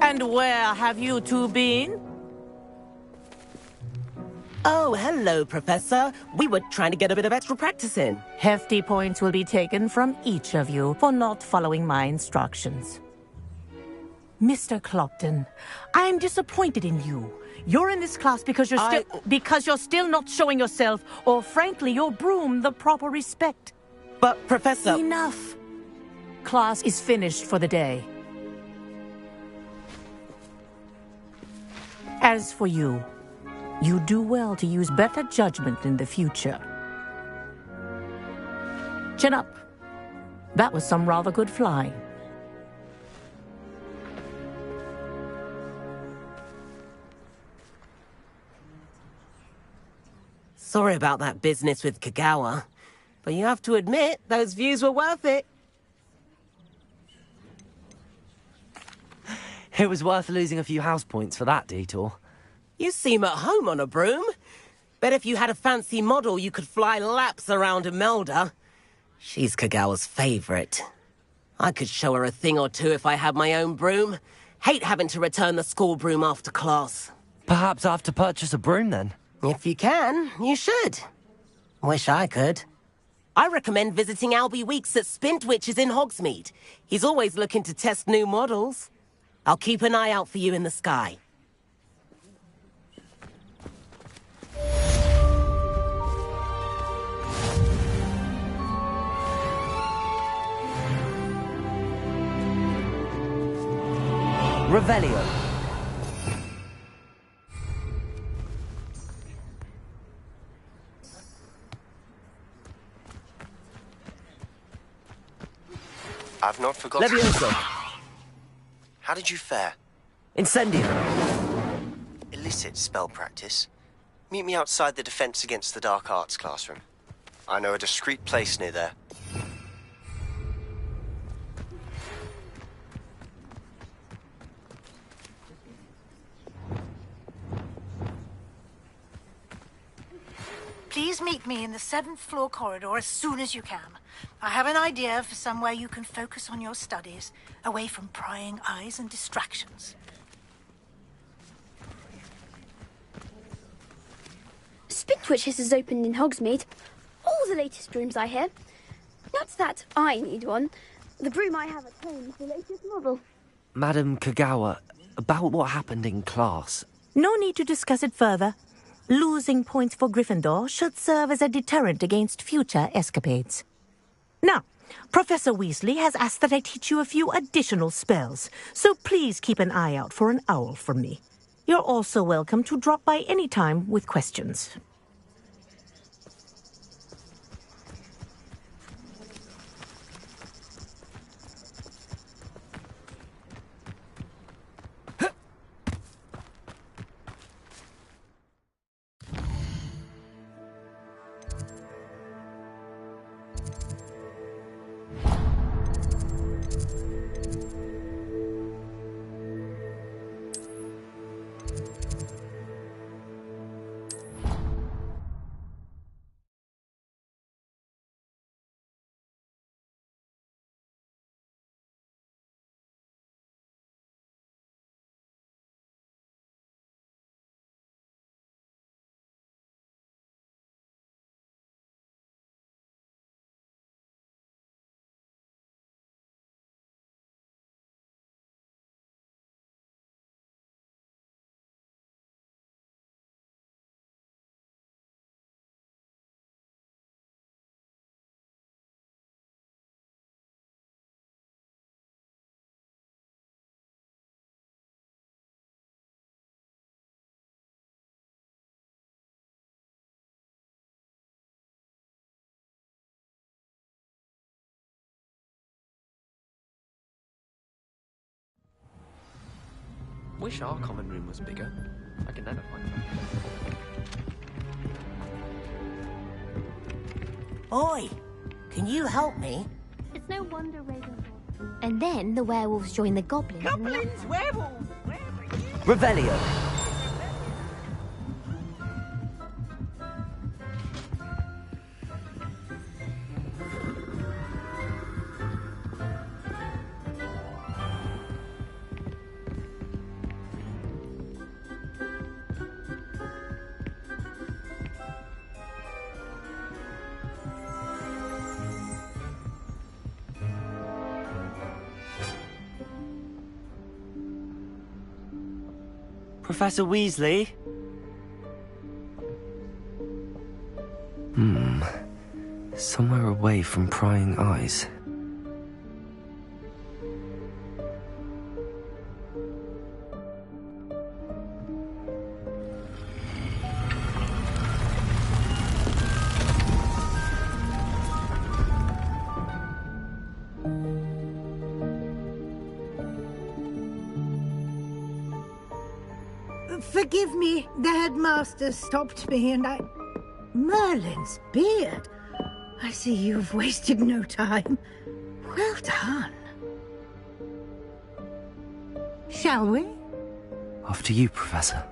And where have you two been? Oh, hello, Professor. We were trying to get a bit of extra practice in. Hefty points will be taken from each of you for not following my instructions. Mr. Clopton, I'm disappointed in you. You're in this class because you're still not showing yourself, or frankly, your broom, the proper respect. But, Professor... Enough. Class is finished for the day. As for you, you do well to use better judgment in the future. Chin up. That was some rather good flying. Sorry about that business with Kagawa, but you have to admit, those views were worth it. It was worth losing a few house points for that detour. You seem at home on a broom. Bet if you had a fancy model, you could fly laps around Imelda. She's Kagawa's favorite. I could show her a thing or two if I had my own broom. Hate having to return the school broom after class. Perhaps I have to purchase a broom then? If you can, you should. Wish I could. I recommend visiting Albie Weeks at Spintwitches in Hogsmeade. He's always looking to test new models. I'll keep an eye out for you in the sky. Revelio. I've not forgotten. Levioso. How did you fare? Incendio. Illicit spell practice. Meet me outside the Defense Against the Dark Arts classroom. I know a discreet place near there. Please meet me in the 7th floor corridor as soon as you can. I have an idea for somewhere you can focus on your studies, away from prying eyes and distractions. Spintwitches has opened in Hogsmeade. All the latest brooms, I hear. Not that I need one. The broom I have at home is the latest model. Madam Kagawa, about what happened in class. No need to discuss it further. Losing points for Gryffindor should serve as a deterrent against future escapades. Now, Professor Weasley has asked that I teach you a few additional spells, so please keep an eye out for an owl from me. You're also welcome to drop by any time with questions. Wish our common room was bigger. I can never find it. Oi! Can you help me? It's no wonder Raven. And then the werewolves join the goblins. Goblins, werewolves! Revelio. Professor Weasley? Somewhere away from prying eyes. Forgive me, the headmaster stopped me and I... Merlin's beard. I see you've wasted no time. Well done. Shall we? After you, Professor.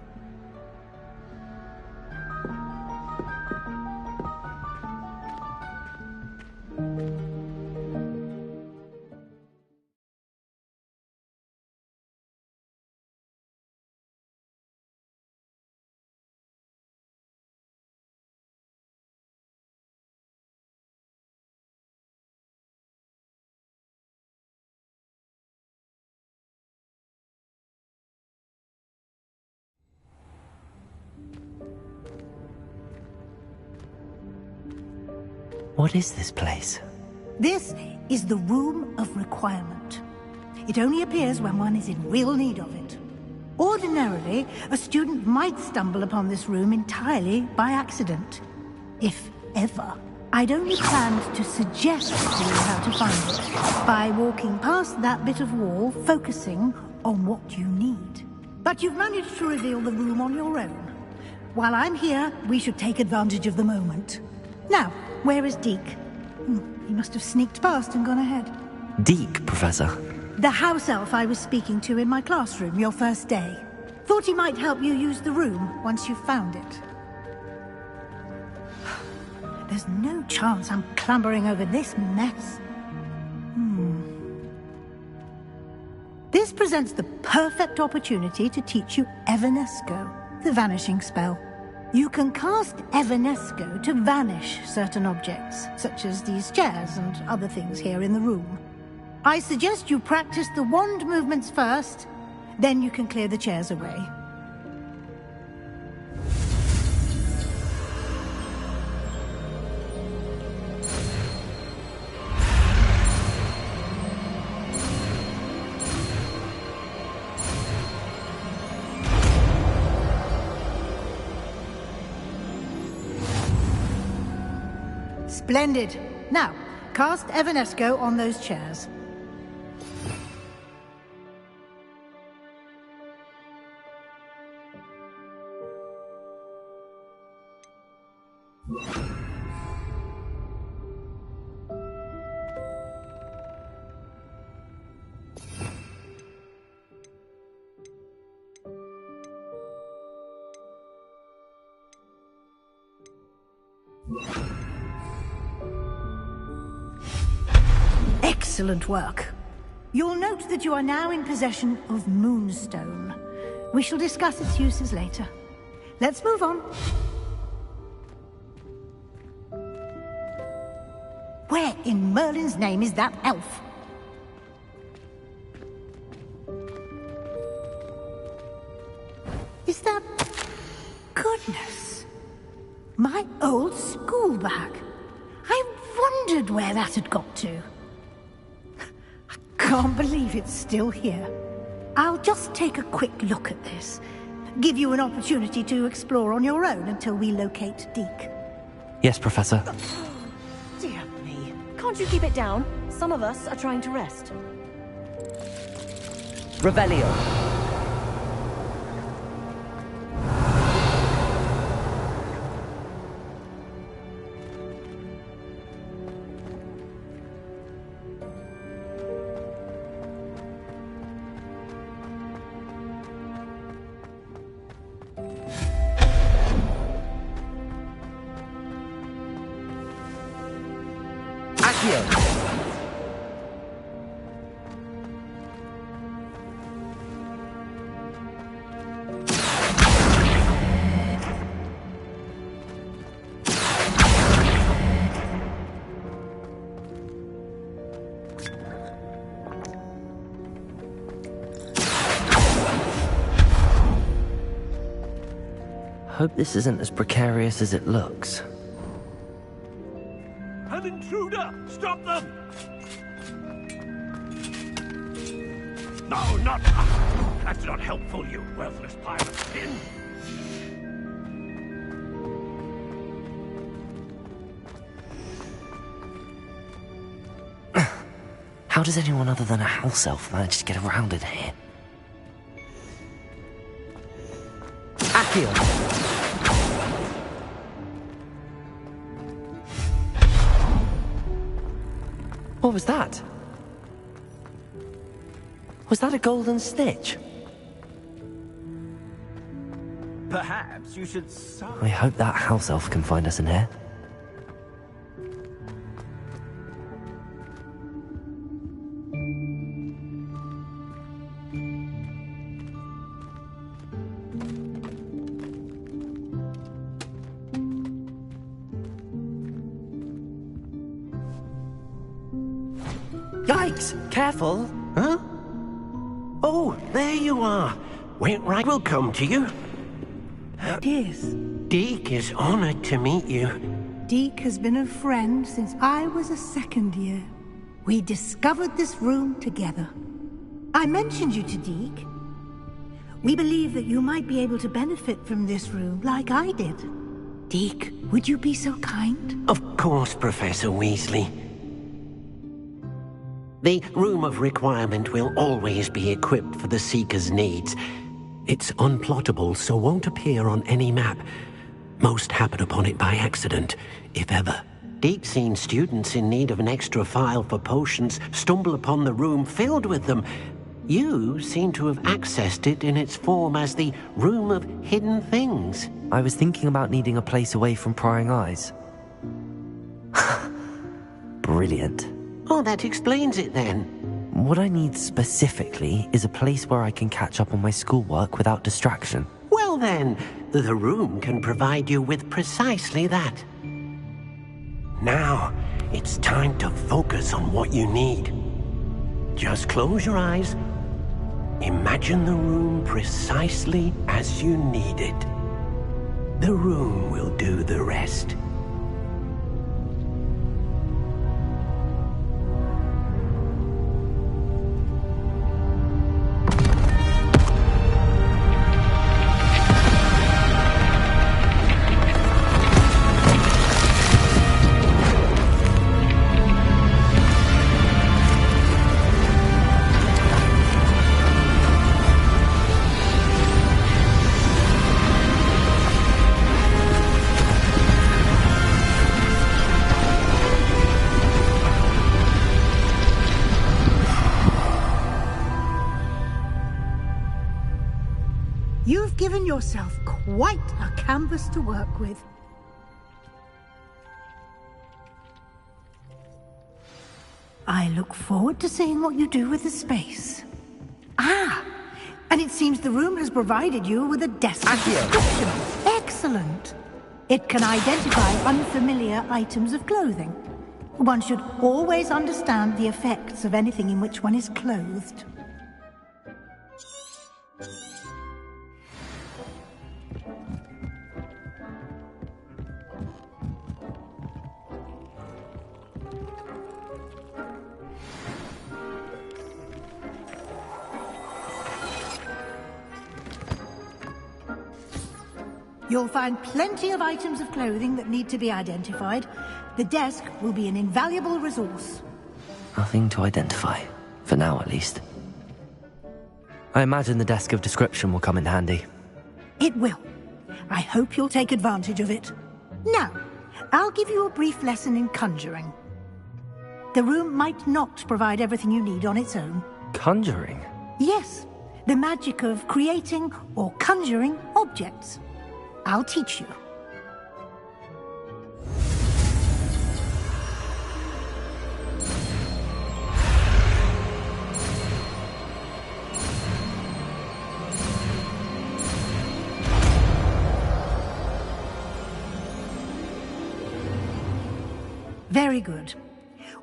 What is this place? This is the Room of Requirement. It only appears when one is in real need of it. Ordinarily, a student might stumble upon this room entirely by accident. If ever. I'd only planned to suggest to you how to find it, by walking past that bit of wall, focusing on what you need. But you've managed to reveal the room on your own. While I'm here, we should take advantage of the moment. Now, where is Deke? He must have sneaked past and gone ahead. Deke, Professor. The house elf I was speaking to in my classroom your first day. Thought he might help you use the room once you've found it. There's no chance I'm clambering over this mess. This presents the perfect opportunity to teach you Evanesco, the vanishing spell. You can cast Evanesco to vanish certain objects, such as these chairs and other things here in the room. I suggest you practice the wand movements first, then you can clear the chairs away. Splendid. Now, cast Evanesco on those chairs. Excellent work. You'll note that you are now in possession of Moonstone. We shall discuss its uses later. Let's move on. Where in Merlin's name is that elf? Is that... Goodness. My old school bag. I wondered where that had got to. Can't believe it's still here. I'll just take a quick look at this. Give you an opportunity to explore on your own until we locate Deke. Yes, Professor. Dear me. Can't you keep it down? Some of us are trying to rest. Revelio. Hope this isn't as precarious as it looks. An intruder! Stop them! No, not... That's not helpful, you worthless pile of tin! How does anyone other than a house elf manage to get around in here? Accio! What was that? Was that a golden snitch? Perhaps you should... I hope that house elf can find us in here. Yikes! Careful! Huh? Oh, there you are. Went right. Will come to you. It is. Deke is honored to meet you. Deke has been a friend since I was a second year. We discovered this room together. I mentioned you to Deke. We believe that you might be able to benefit from this room like I did. Deke, would you be so kind? Of course, Professor Weasley. The Room of Requirement will always be equipped for the Seeker's needs. It's unplottable, so won't appear on any map. Most happen upon it by accident, if ever. Deke's seen students in need of an extra file for potions stumble upon the room filled with them. You seem to have accessed it in its form as the Room of Hidden Things. I was thinking about needing a place away from prying eyes. Brilliant. Oh, that explains it then. What I need specifically is a place where I can catch up on my schoolwork without distraction. Well then, the room can provide you with precisely that. Now, it's time to focus on what you need. Just close your eyes. Imagine the room precisely as you need it. The room will do the rest. You've given yourself quite a canvas to work with. I look forward to seeing what you do with the space. Ah! And it seems the room has provided you with a desk of description. Excellent! It can identify unfamiliar items of clothing. One should always understand the effects of anything in which one is clothed. You'll find plenty of items of clothing that need to be identified. The desk will be an invaluable resource. Nothing to identify. For now, at least. I imagine the desk of description will come in handy. It will. I hope you'll take advantage of it. Now, I'll give you a brief lesson in conjuring. The room might not provide everything you need on its own. Conjuring? Yes, the magic of creating or conjuring objects. I'll teach you. Very good.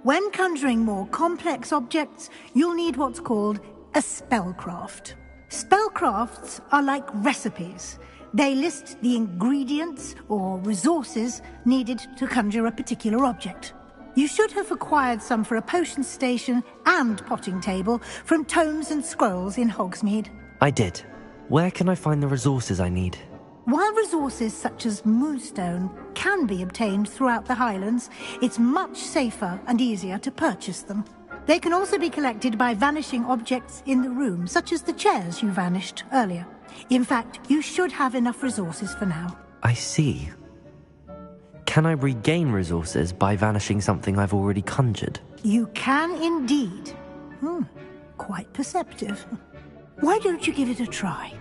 When conjuring more complex objects, you'll need what's called a spellcraft. Spellcrafts are like recipes. They list the ingredients or resources needed to conjure a particular object. You should have acquired some for a potion station and potting table from tomes and scrolls in Hogsmeade. I did. Where can I find the resources I need? While resources such as moonstone can be obtained throughout the Highlands, it's much safer and easier to purchase them. They can also be collected by vanishing objects in the room, such as the chairs you vanished earlier. In fact, you should have enough resources for now. I see. Can I regain resources by vanishing something I've already conjured? You can indeed. Quite perceptive. Why don't you give it a try?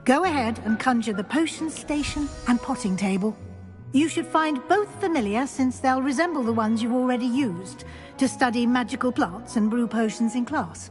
Go ahead and conjure the potion station and potting table. You should find both familiar, since they'll resemble the ones you've already used to study magical plants and brew potions in class.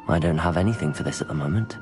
I don't have anything for this at the moment.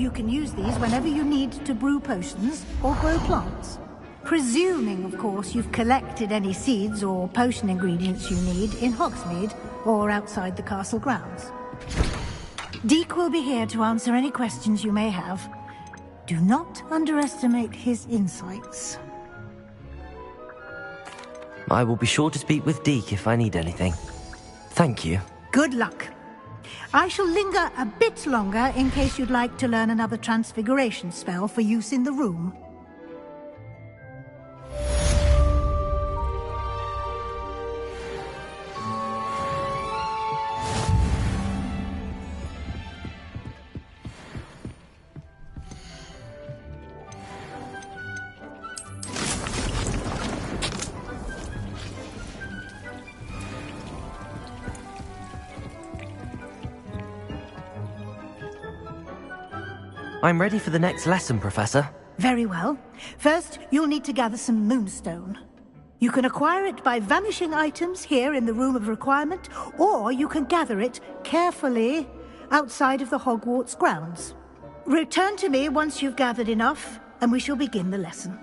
you can use these whenever you need to brew potions or grow plants. Presuming, of course, you've collected any seeds or potion ingredients you need in Hogsmeade or outside the castle grounds. Deke will be here to answer any questions you may have. Do not underestimate his insights. I will be sure to speak with Deke if I need anything. Thank you. Good luck. I shall linger a bit longer in case you'd like to learn another transfiguration spell for use in the room. I'm ready for the next lesson, Professor. Very well. First, you'll need to gather some moonstone. You can acquire it by vanishing items here in the Room of Requirement, or you can gather it carefully outside of the Hogwarts grounds. Return to me once you've gathered enough, and we shall begin the lesson.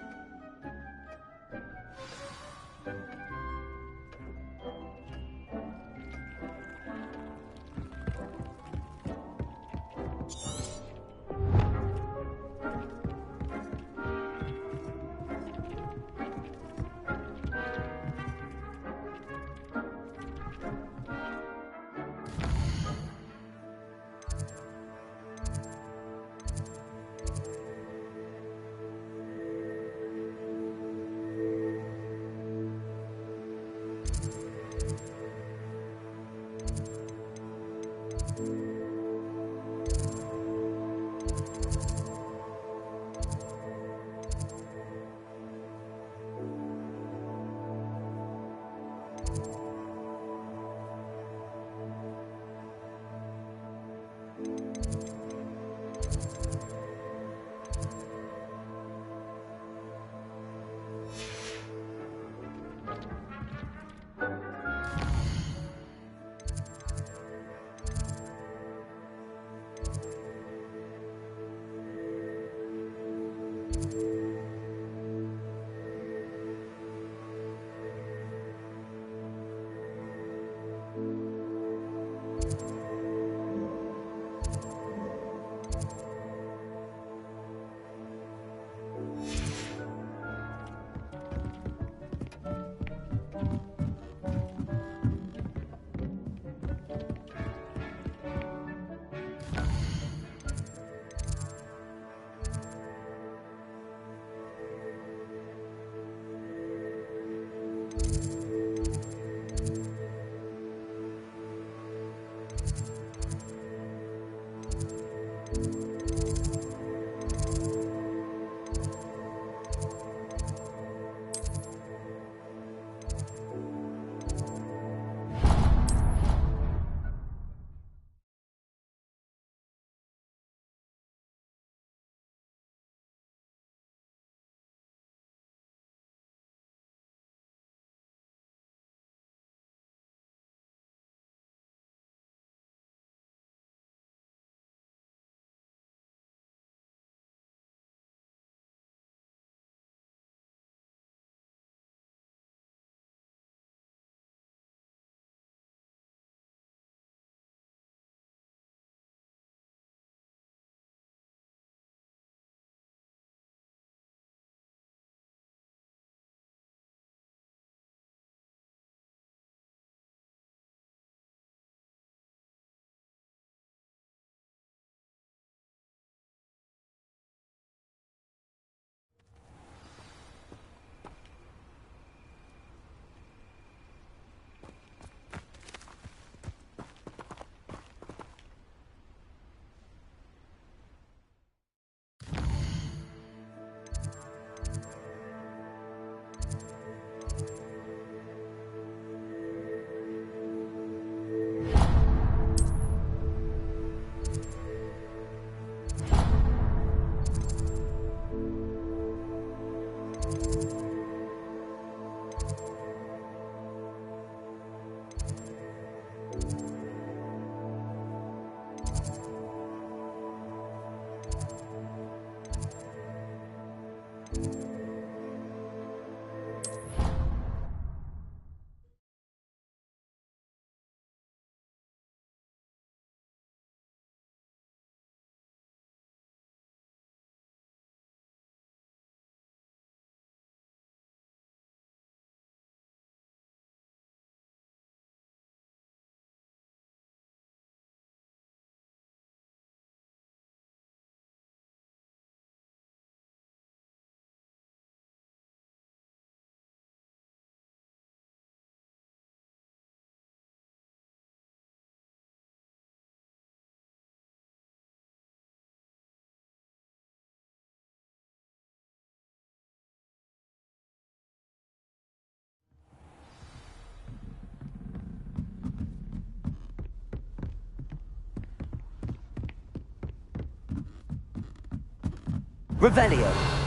Revelio.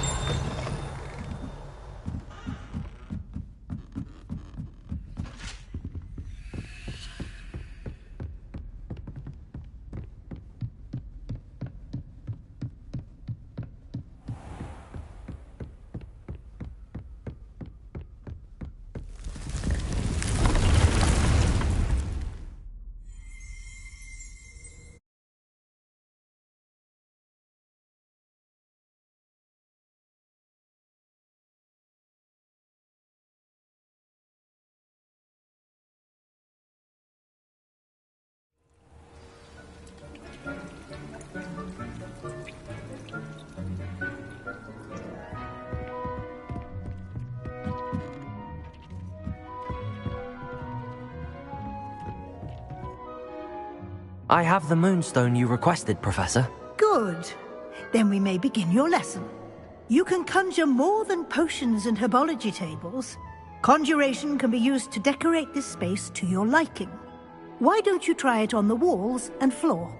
I have the moonstone you requested, Professor. Good. Then we may begin your lesson. You can conjure more than potions and herbology tables. Conjuration can be used to decorate this space to your liking. Why don't you try it on the walls and floor?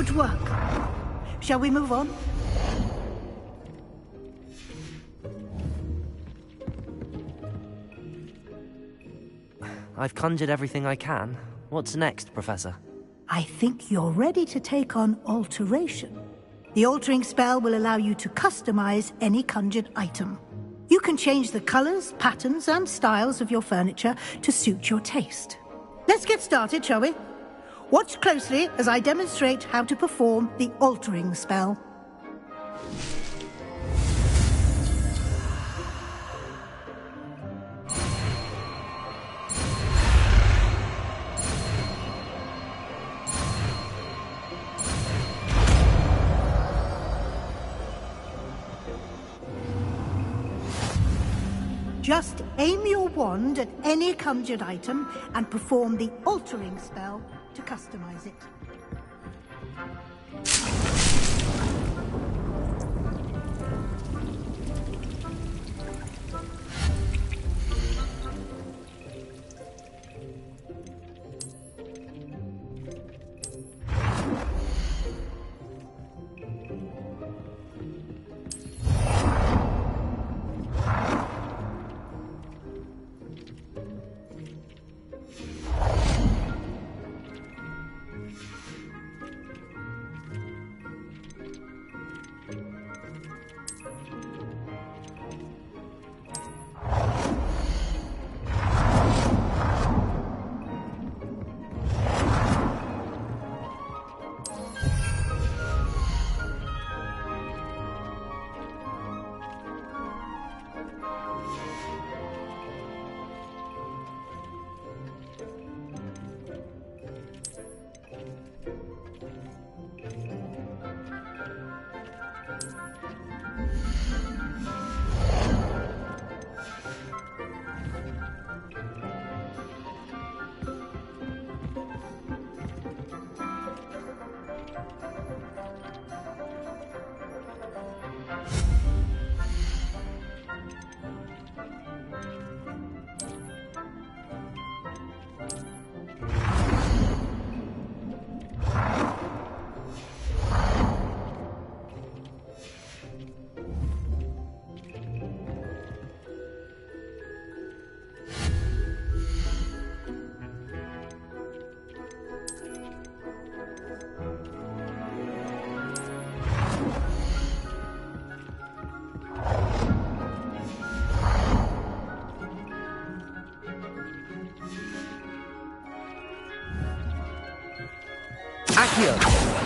Good work. Shall we move on? I've conjured everything I can. What's next, Professor? I think you're ready to take on alteration. The altering spell will allow you to customize any conjured item. You can change the colors, patterns, and styles of your furniture to suit your taste. Let's get started, shall we? Watch closely as I demonstrate how to perform the altering spell. Just aim your wand at any conjured item and perform the altering spell to customize it. Accio!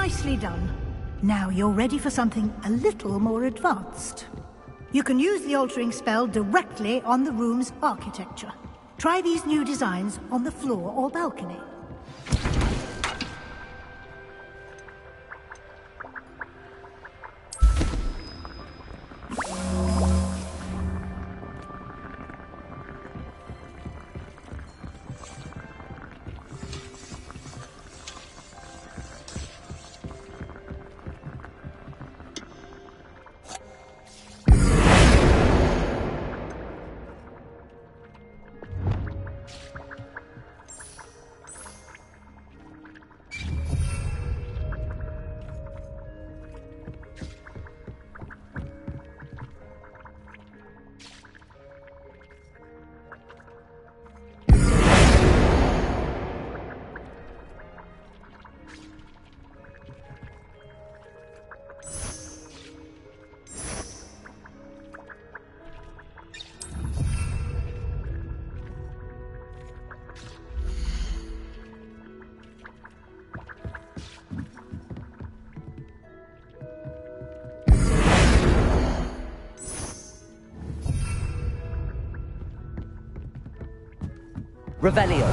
Nicely done. Now you're ready for something a little more advanced. You can use the altering spell directly on the room's architecture. Try these new designs on the floor or balcony. Revelio.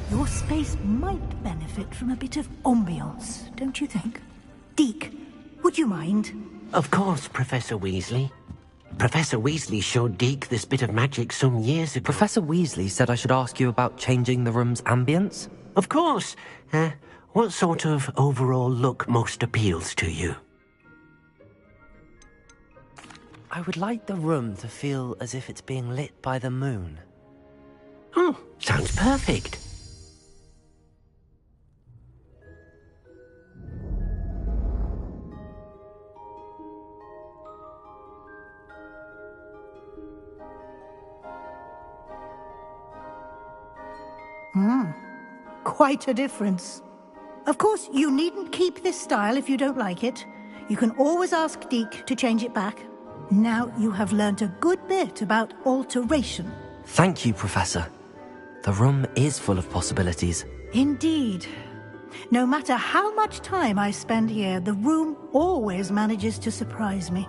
Your space might benefit from a bit of ambiance, don't you think? Deke, would you mind? Of course, Professor Weasley. Professor Weasley showed Deke this bit of magic some years ago. Professor Weasley said I should ask you about changing the room's ambience? Of course. What sort of overall look most appeals to you? I would like the room to feel as if it's being lit by the moon. Oh, sounds perfect. Quite a difference. Of course, you needn't keep this style if you don't like it. You can always ask Deke to change it back. Now you have learnt a good bit about alteration. Thank you, Professor. The room is full of possibilities. Indeed. No matter how much time I spend here, the room always manages to surprise me.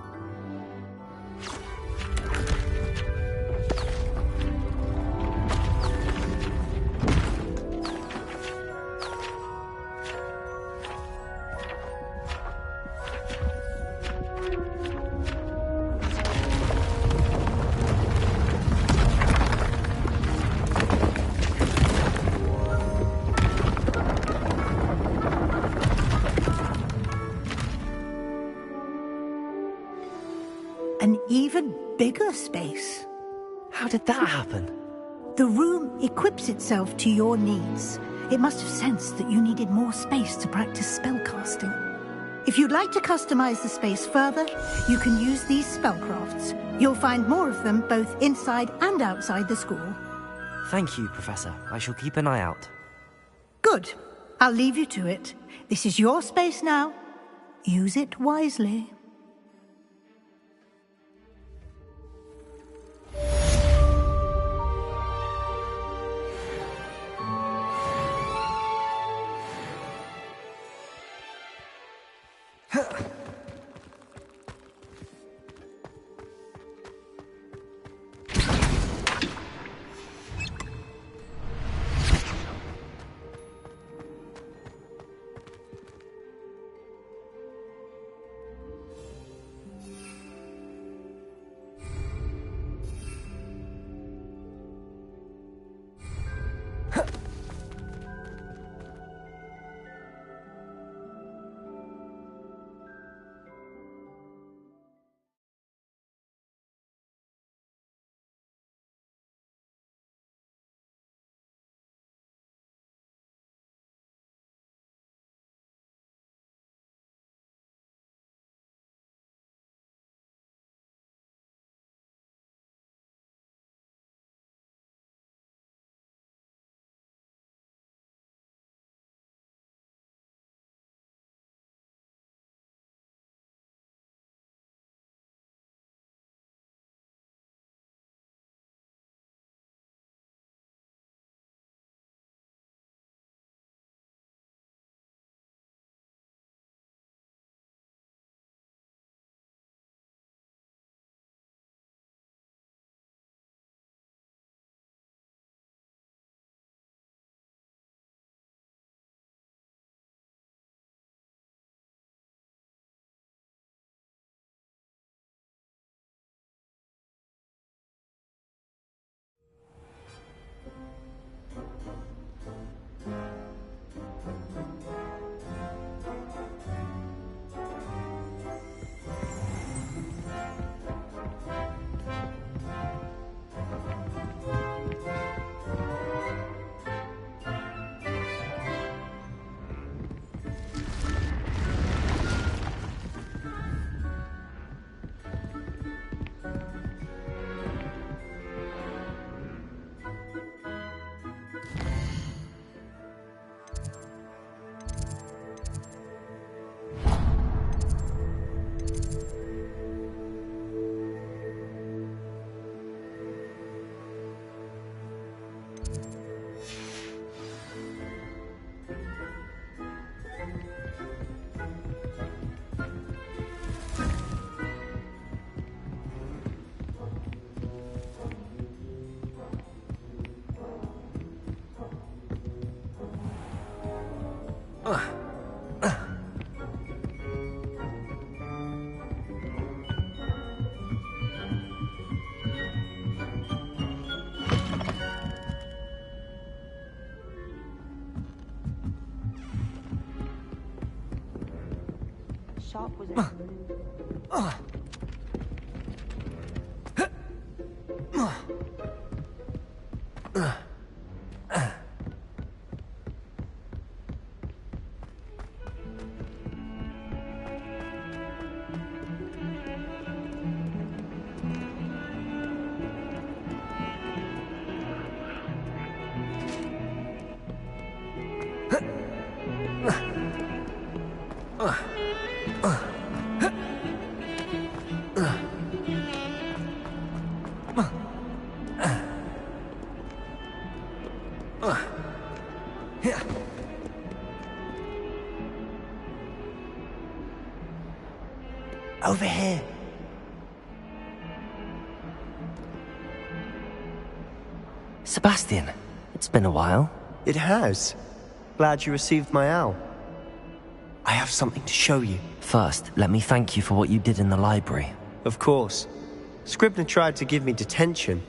even bigger space. How did that happen? The room equips itself to your needs. It must have sensed that you needed more space to practice spellcasting. If you'd like to customize the space further, you can use these spellcrafts. You'll find more of them both inside and outside the school. Thank you, Professor. I shall keep an eye out. Good. I'll leave you to it. This is your space now. Use it wisely. Shop was Over here. Sebastian, it's been a while. It has. Glad you received my owl. I have something to show you. First, let me thank you for what you did in the library. Of course. Scribner tried to give me detention,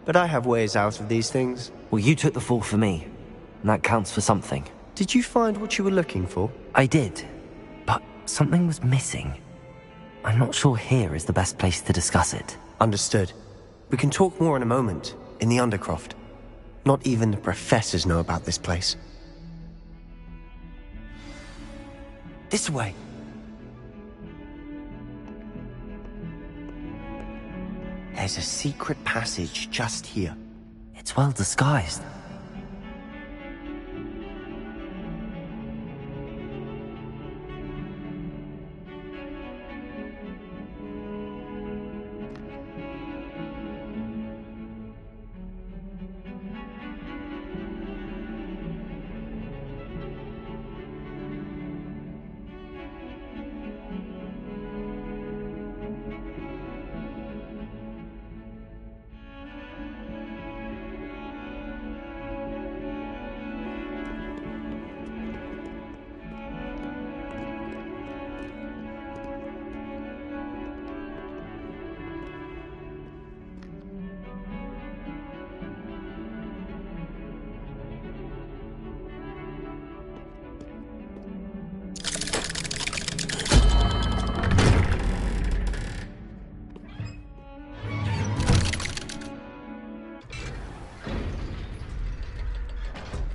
but I have ways out of these things. Well, you took the fall for me, and that counts for something. Did you find what you were looking for? I did, but something was missing. I'm not sure here is the best place to discuss it. Understood. We can talk more in a moment, in the Undercroft. Not even the professors know about this place. This way. There's a secret passage just here. It's well disguised.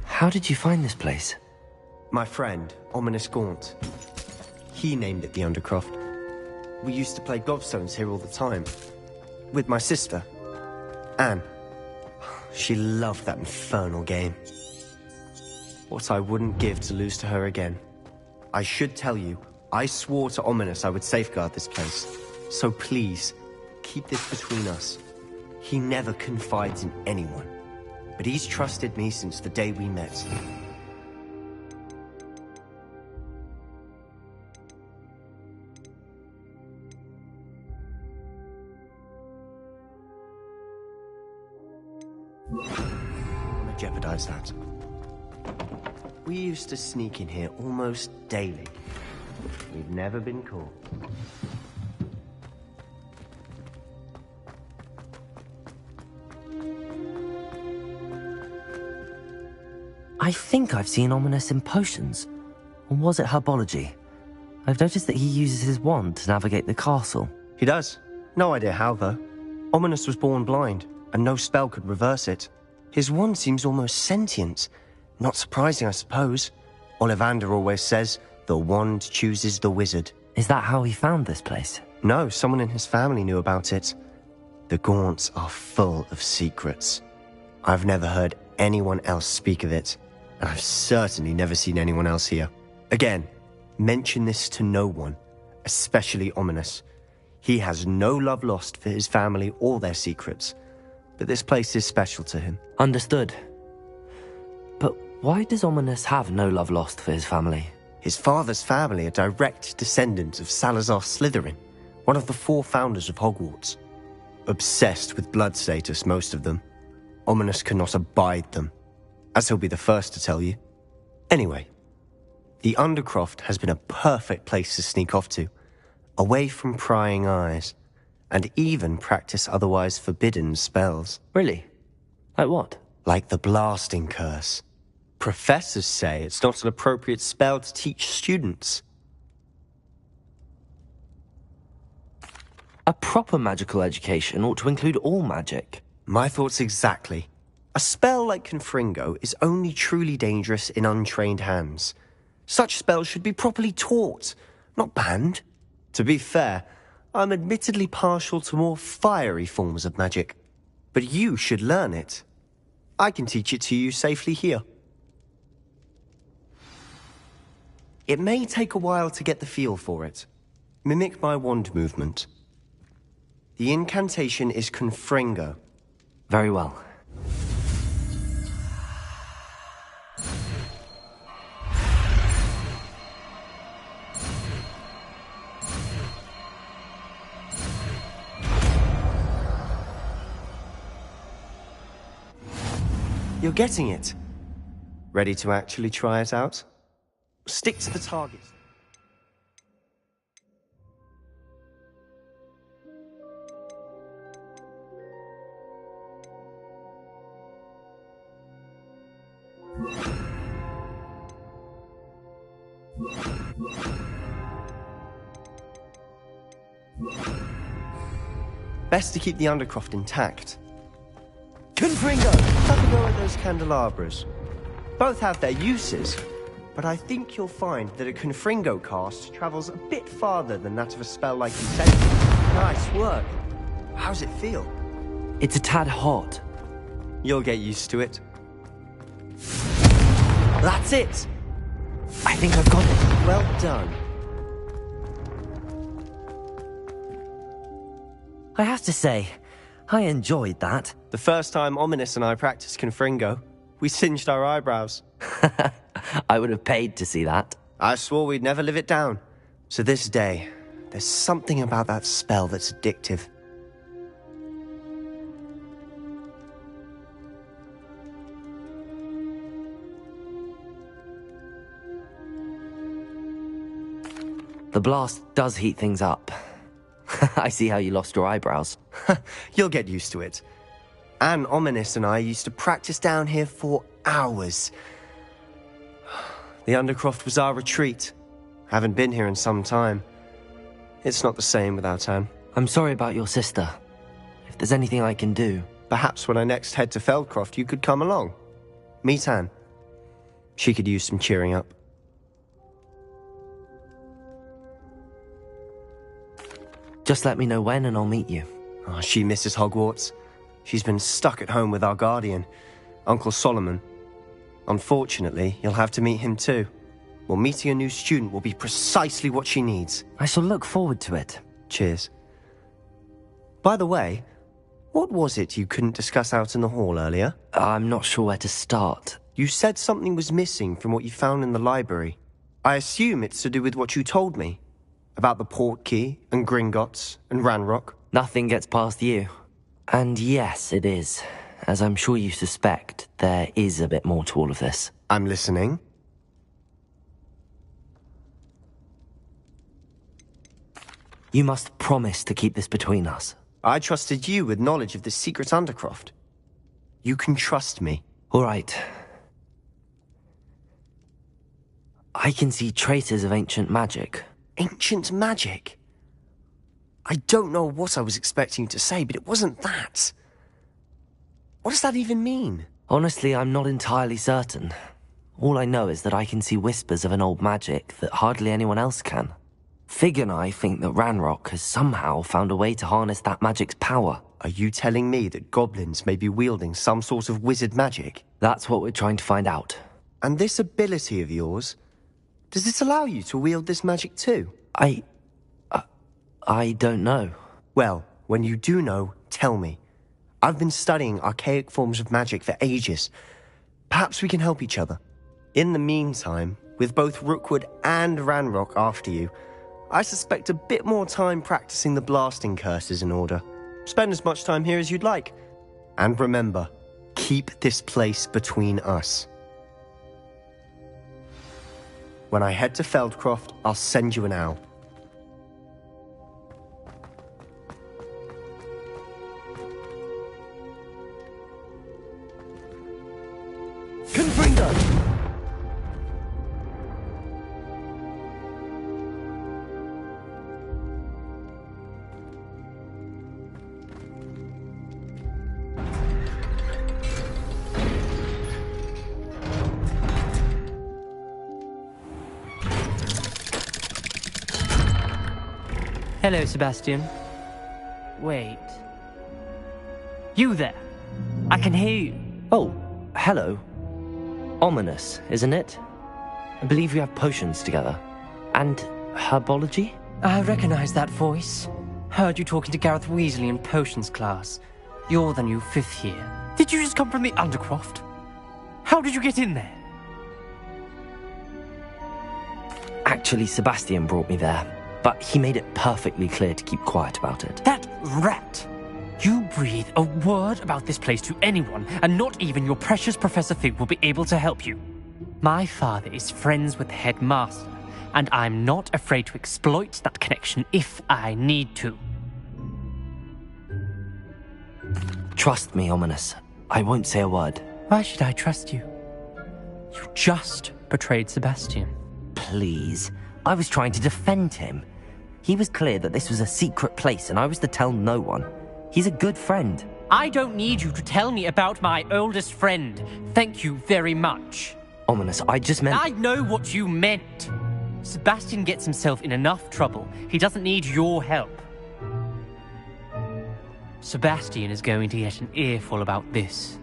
How did you find this place? My friend, Ominous Gaunt. He named it the Undercroft. We used to play gobstones here all the time. With my sister, Anne. She loved that infernal game. What I wouldn't give to lose to her again. I should tell you, I swore to Ominous I would safeguard this place. So please, keep this between us. He never confides in anyone. But he's trusted me since the day we met. I'm gonna jeopardize that. We used to sneak in here almost daily. We've never been caught. I think I've seen Ominous in potions. Or was it herbology? I've noticed that he uses his wand to navigate the castle. He does. No idea how, though. Ominous was born blind, and no spell could reverse it. His wand seems almost sentient. Not surprising, I suppose. Ollivander always says, the wand chooses the wizard. Is that how he found this place? No, someone in his family knew about it. The Gaunts are full of secrets. I've never heard anyone else speak of it. And I've certainly never seen anyone else here. Again, mention this to no one, especially Ominous. He has no love lost for his family or their secrets, but this place is special to him. Understood. But why does Ominous have no love lost for his family? His father's family are direct descendants of Salazar Slytherin, one of the 4 founders of Hogwarts. Obsessed with blood status, most of them. Ominous cannot abide them, as he'll be the first to tell you. Anyway, the Undercroft has been a perfect place to sneak off to, away from prying eyes, and even practice otherwise forbidden spells. Really? Like what? Like the blasting curse. Professors say it's not an appropriate spell to teach students. A proper magical education ought to include all magic. My thoughts exactly. A spell like Confringo is only truly dangerous in untrained hands. Such spells should be properly taught, not banned. To be fair, I'm admittedly partial to more fiery forms of magic. But you should learn it. I can teach it to you safely here. It may take a while to get the feel for it. Mimic my wand movement. The incantation is Confringo. Very well. You're getting it. Ready to actually try it out? Stick to the target. Best to keep the Undercroft intact. Confringo! Have a go at those candelabras. Both have their uses, but I think you'll find that a Confringo cast travels a bit farther than that of a spell like Incentive. Nice work. How's it feel? It's a tad hot. You'll get used to it. That's it! I think I've got it. Well done. I have to say, I enjoyed that. The first time Ominous and I practiced Confringo, we singed our eyebrows. I would have paid to see that. I swore we'd never live it down. So this day, there's something about that spell that's addictive. The blast does heat things up. I see how you lost your eyebrows. You'll get used to it. Anne, Ominous and I used to practice down here for hours. The Undercroft was our retreat. Haven't been here in some time. It's not the same without Anne. I'm sorry about your sister. If there's anything I can do... Perhaps when I next head to Feldcroft, you could come along. Meet Anne. She could use some cheering up. Just let me know when and I'll meet you. Oh, she misses Hogwarts. She's been stuck at home with our guardian, Uncle Solomon. Unfortunately, you'll have to meet him too. Well, meeting a new student will be precisely what she needs. I shall look forward to it. Cheers. By the way, what was it you couldn't discuss out in the hall earlier? I'm not sure where to start. You said something was missing from what you found in the library. I assume it's to do with what you told me. About the Portkey, and Gringotts, and Ranrock. Nothing gets past you. And yes, it is. As I'm sure you suspect, there is a bit more to all of this. I'm listening. You must promise to keep this between us. I trusted you with knowledge of the secret Undercroft. You can trust me. All right. I can see traces of ancient magic. Ancient magic? I don't know what I was expecting you to say, but it wasn't that. What does that even mean? Honestly, I'm not entirely certain. All I know is that I can see whispers of an old magic that hardly anyone else can. Fig and I think that Ranrock has somehow found a way to harness that magic's power. Are you telling me that goblins may be wielding some sort of wizard magic? That's what we're trying to find out. And this ability of yours, does it allow you to wield this magic too? I don't know. Well, when you do know, tell me. I've been studying archaic forms of magic for ages. Perhaps we can help each other. In the meantime, with both Rookwood and Ranrock after you, I suspect a bit more time practicing the blasting curse is in order. Spend as much time here as you'd like. And remember, keep this place between us. When I head to Feldcroft, I'll send you an owl. Confringo! Hello, Sebastian. Wait. You there. I can hear you. Oh, hello. Ominous, isn't it? I believe we have potions together. And herbology? I recognize that voice. Heard you talking to Gareth Weasley in potions class. You're the new 5th year. Did you just come from the Undercroft? How did you get in there? Actually, Sebastian brought me there. But he made it perfectly clear to keep quiet about it. That rat! You breathe a word about this place to anyone, and not even your precious Professor Fig will be able to help you. My father is friends with the headmaster, and I'm not afraid to exploit that connection if I need to. Trust me, Ominous. I won't say a word. Why should I trust you? You just betrayed Sebastian. Please. I was trying to defend him. He was clear that this was a secret place and I was to tell no one. He's a good friend. I don't need you to tell me about my oldest friend. Thank you very much. Ominous, I just meant... I know what you meant. Sebastian gets himself in enough trouble. He doesn't need your help. Sebastian is going to get an earful about this.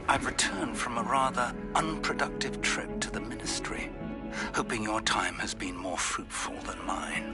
I've returned from a rather unproductive trip to the Ministry, hoping your time has been more fruitful than mine.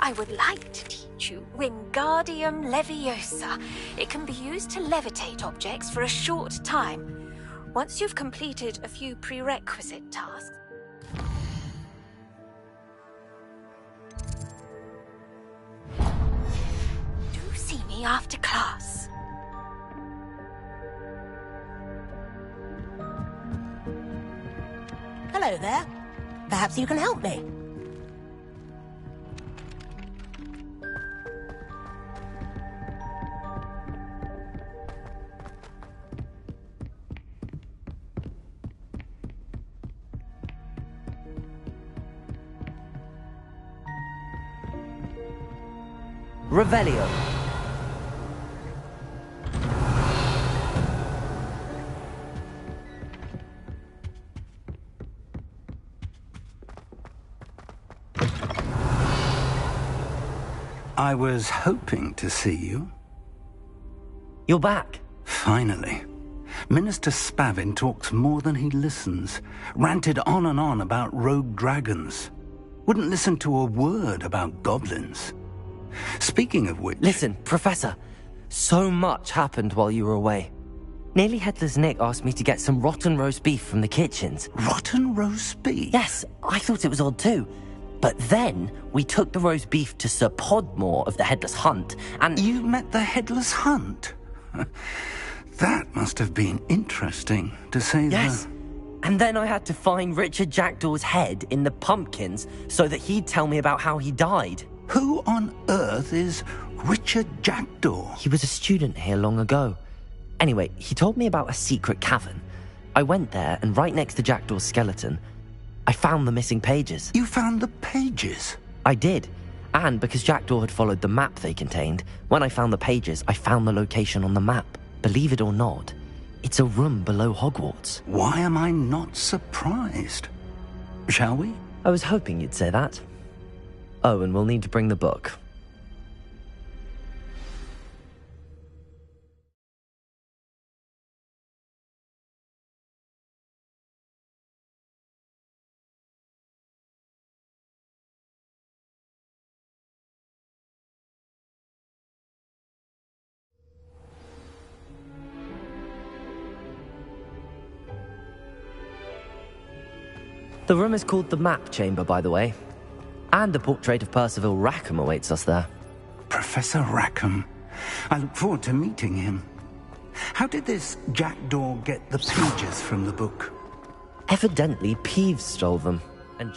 I would like to teach you Wingardium Leviosa. It can be used to levitate objects for a short time. Once you've completed a few prerequisite tasks... Do see me after class. Hello there. Perhaps you can help me. Revelio. I was hoping to see you. You're back. Finally. Minister Spavin talks more than he listens. Ranted on and on about rogue dragons. Wouldn't listen to a word about goblins. Speaking of which... Listen, Professor. So much happened while you were away. Nearly Headless Nick asked me to get some rotten roast beef from the kitchens. Rotten roast beef? Yes, I thought it was odd too. But then we took the roast beef to Sir Podmore of the Headless Hunt, and... You met the Headless Hunt? That must have been interesting, to say the... Yes. And then I had to find Richard Jackdaw's head in the pumpkins so that he'd tell me about how he died. Who on earth is Richard Jackdaw? He was a student here long ago. Anyway, he told me about a secret cavern. I went there, and right next to Jackdaw's skeleton, I found the missing pages. You found the pages? I did. And because Jackdaw had followed the map they contained, when I found the pages, I found the location on the map. Believe it or not, it's a room below Hogwarts. Why am I not surprised? Shall we? I was hoping you'd say that. Oh, and we'll need to bring the book. The room is called the Map Chamber, by the way. And a portrait of Percival Rackham awaits us there. Professor Rackham. I look forward to meeting him. How did this Jackdaw get the pages from the book? Evidently, Peeves stole them. And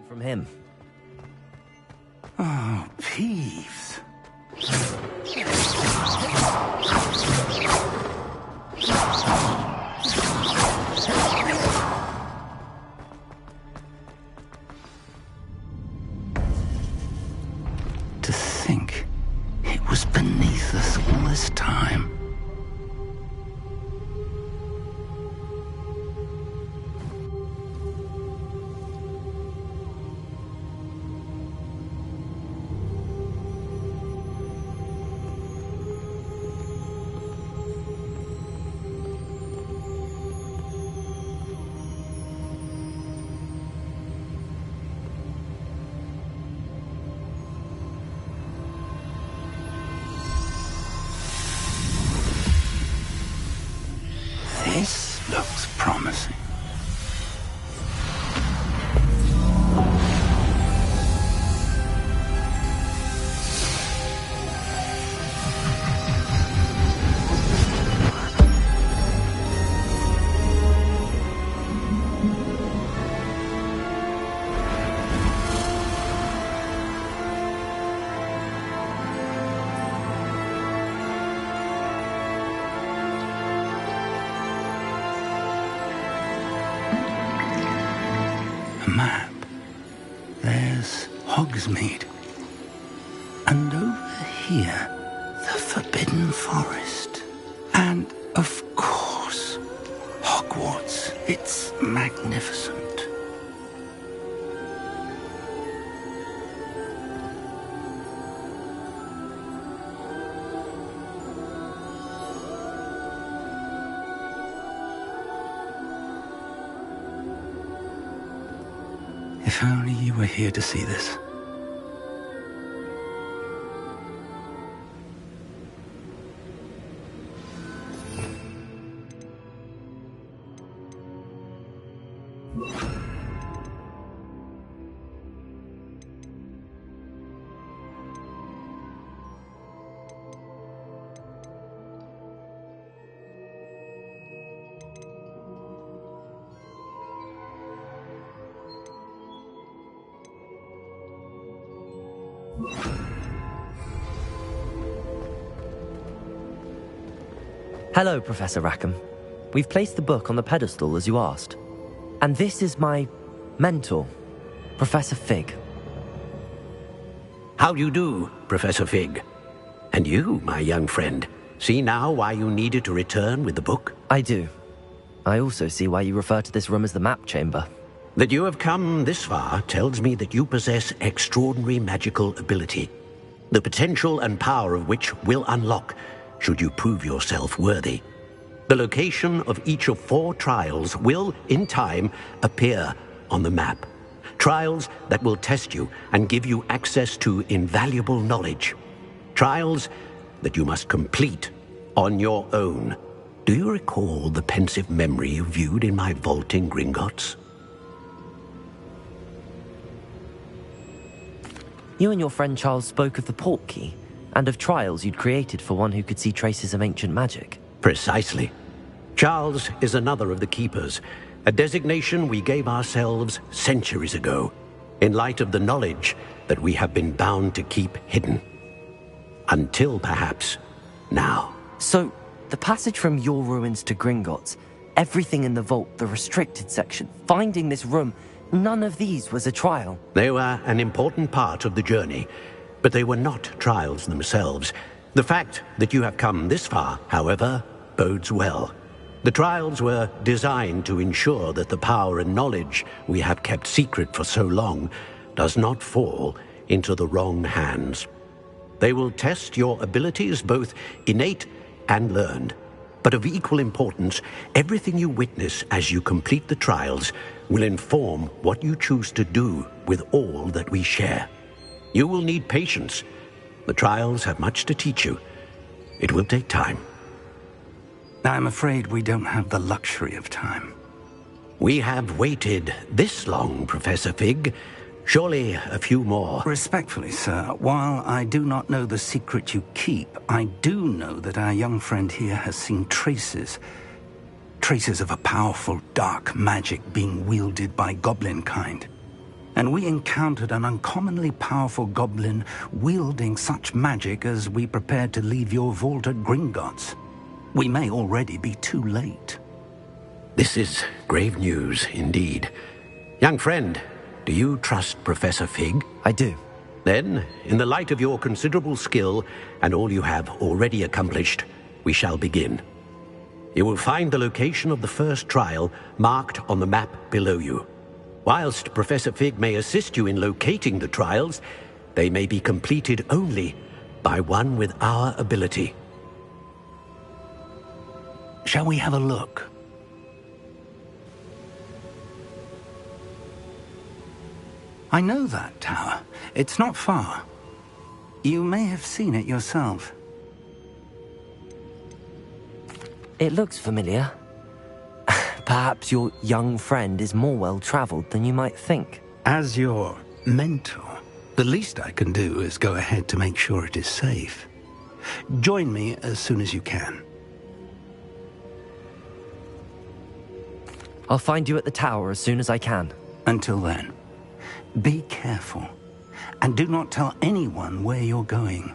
from him. Oh, Peeves. To think it was beneath us all this time. This looks promising. A map. There's Hogsmeade. And over here, the Forbidden Forest. And, of course, Hogwarts. It's magnificent. If only you were here to see this. Hello, Professor Rackham. We've placed the book on the pedestal as you asked. And this is my mentor, Professor Fig. How do you do, Professor Fig? And you, my young friend, see now why you needed to return with the book? I do. I also see why you refer to this room as the map chamber. That you have come this far tells me that you possess extraordinary magical ability, the potential and power of which will unlock should you prove yourself worthy. The location of each of 4 trials will, in time, appear on the map. Trials that will test you and give you access to invaluable knowledge. Trials that you must complete on your own. Do you recall the pensive memory you viewed in my vault in Gringotts? You and your friend Charles spoke of the portkey, and of trials you'd created for one who could see traces of ancient magic. Precisely. Charles is another of the Keepers, a designation we gave ourselves centuries ago, in light of the knowledge that we have been bound to keep hidden. Until, perhaps, now. So, the passage from your ruins to Gringotts, everything in the vault, the restricted section, finding this room, none of these was a trial. They were an important part of the journey, but they were not trials themselves. The fact that you have come this far, however, bodes well. The trials were designed to ensure that the power and knowledge we have kept secret for so long does not fall into the wrong hands. They will test your abilities, both innate and learned. But of equal importance, everything you witness as you complete the trials will inform what you choose to do with all that we share. You will need patience. The trials have much to teach you. It will take time. I'm afraid we don't have the luxury of time. We have waited this long, Professor Fig. Surely a few more. Respectfully, sir, while I do not know the secret you keep, I do know that our young friend here has seen traces of a powerful dark magic being wielded by goblin kind. and we encountered an uncommonly powerful goblin wielding such magic as we prepared to leave your vault at Gringotts. We may already be too late. This is grave news indeed. Young friend, do you trust Professor Fig? I do. Then, in the light of your considerable skill and all you have already accomplished, we shall begin. You will find the location of the first trial marked on the map below you. Whilst Professor Fig may assist you in locating the trials, they may be completed only by one with our ability. Shall we have a look? I know that tower. It's not far. You may have seen it yourself. It looks familiar. Perhaps your young friend is more well-traveled than you might think. As your mentor, the least I can do is go ahead to make sure it is safe. Join me as soon as you can. I'll find you at the tower as soon as I can. Until then, be careful, and do not tell anyone where you're going.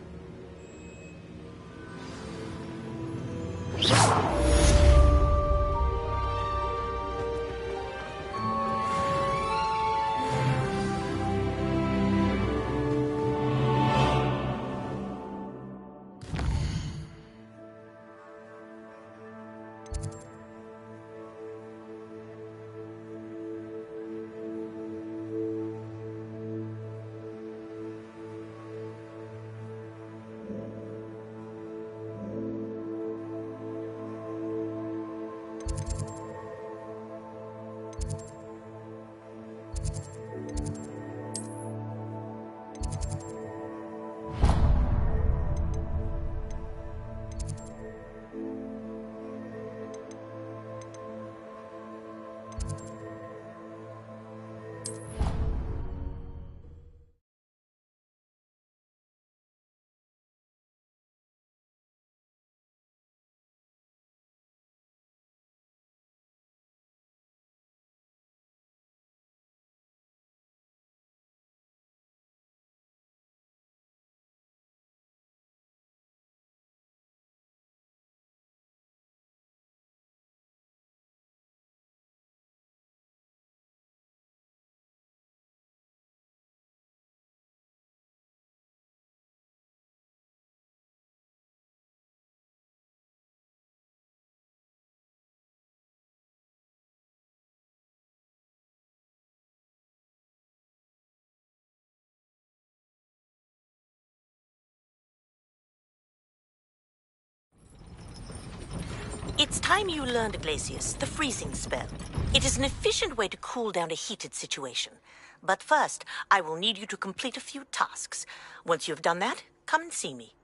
It's time you learned, Glacius, the freezing spell. It is an efficient way to cool down a heated situation. But first, I will need you to complete a few tasks. Once you've done that, come and see me.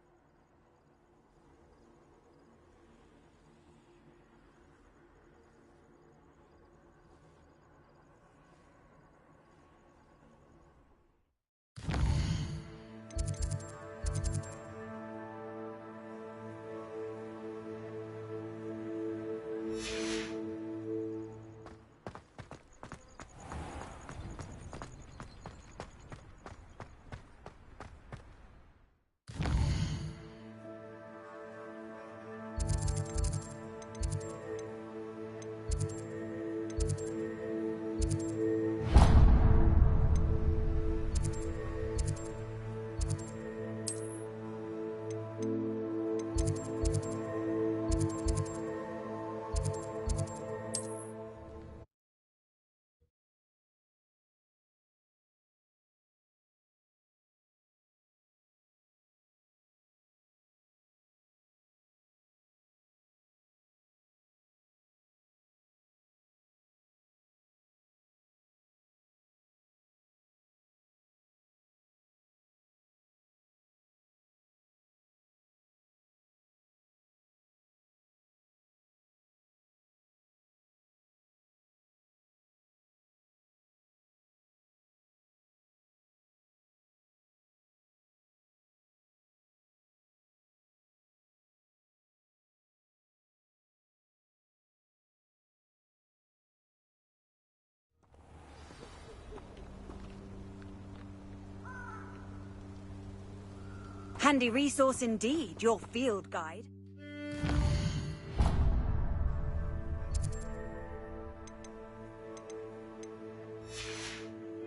Handy resource indeed, your field guide.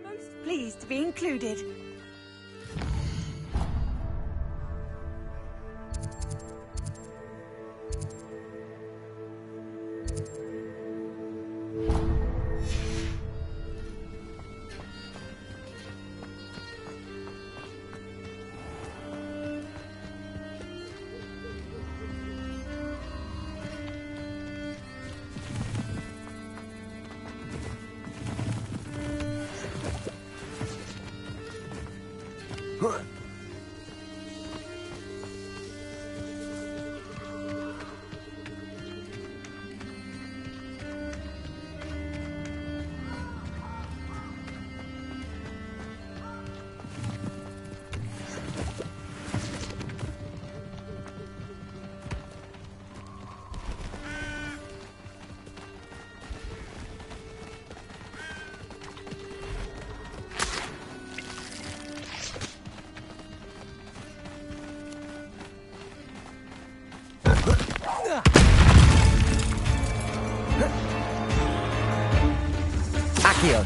Most pleased to be included. Accio.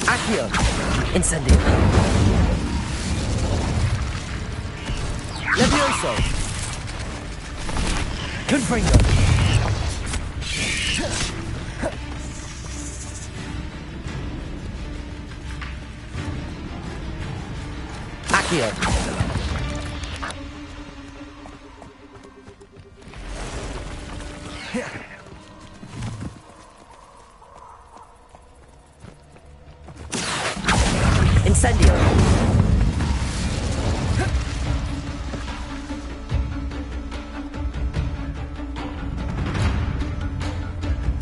Accio. Incendio. Levioso. Confringo. Accio. Incendio.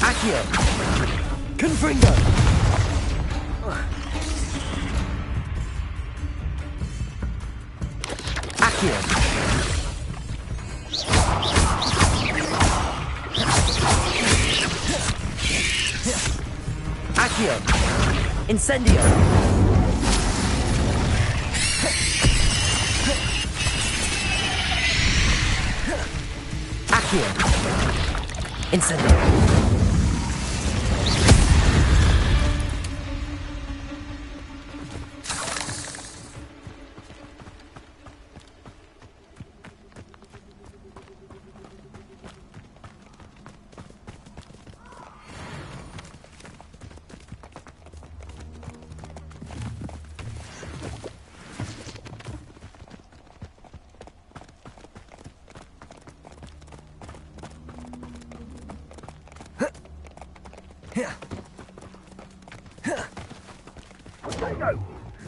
Accio. Confringo. Accio. Accio. Incendio. Accio. Incendio.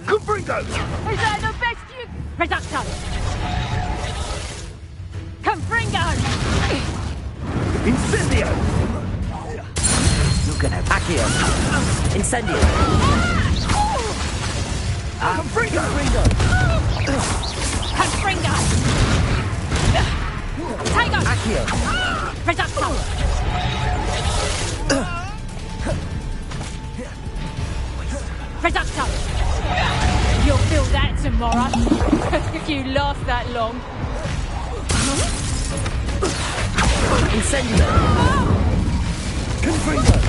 Confringo! Is that the best you... Reducto! Confringo! Incendio! You're gonna act Accio. Incendio. Confringo! Confringo! Tango! Accio. Reducto! Reducto! You'll feel that tomorrow, if you last that long. Incendio. Confringo.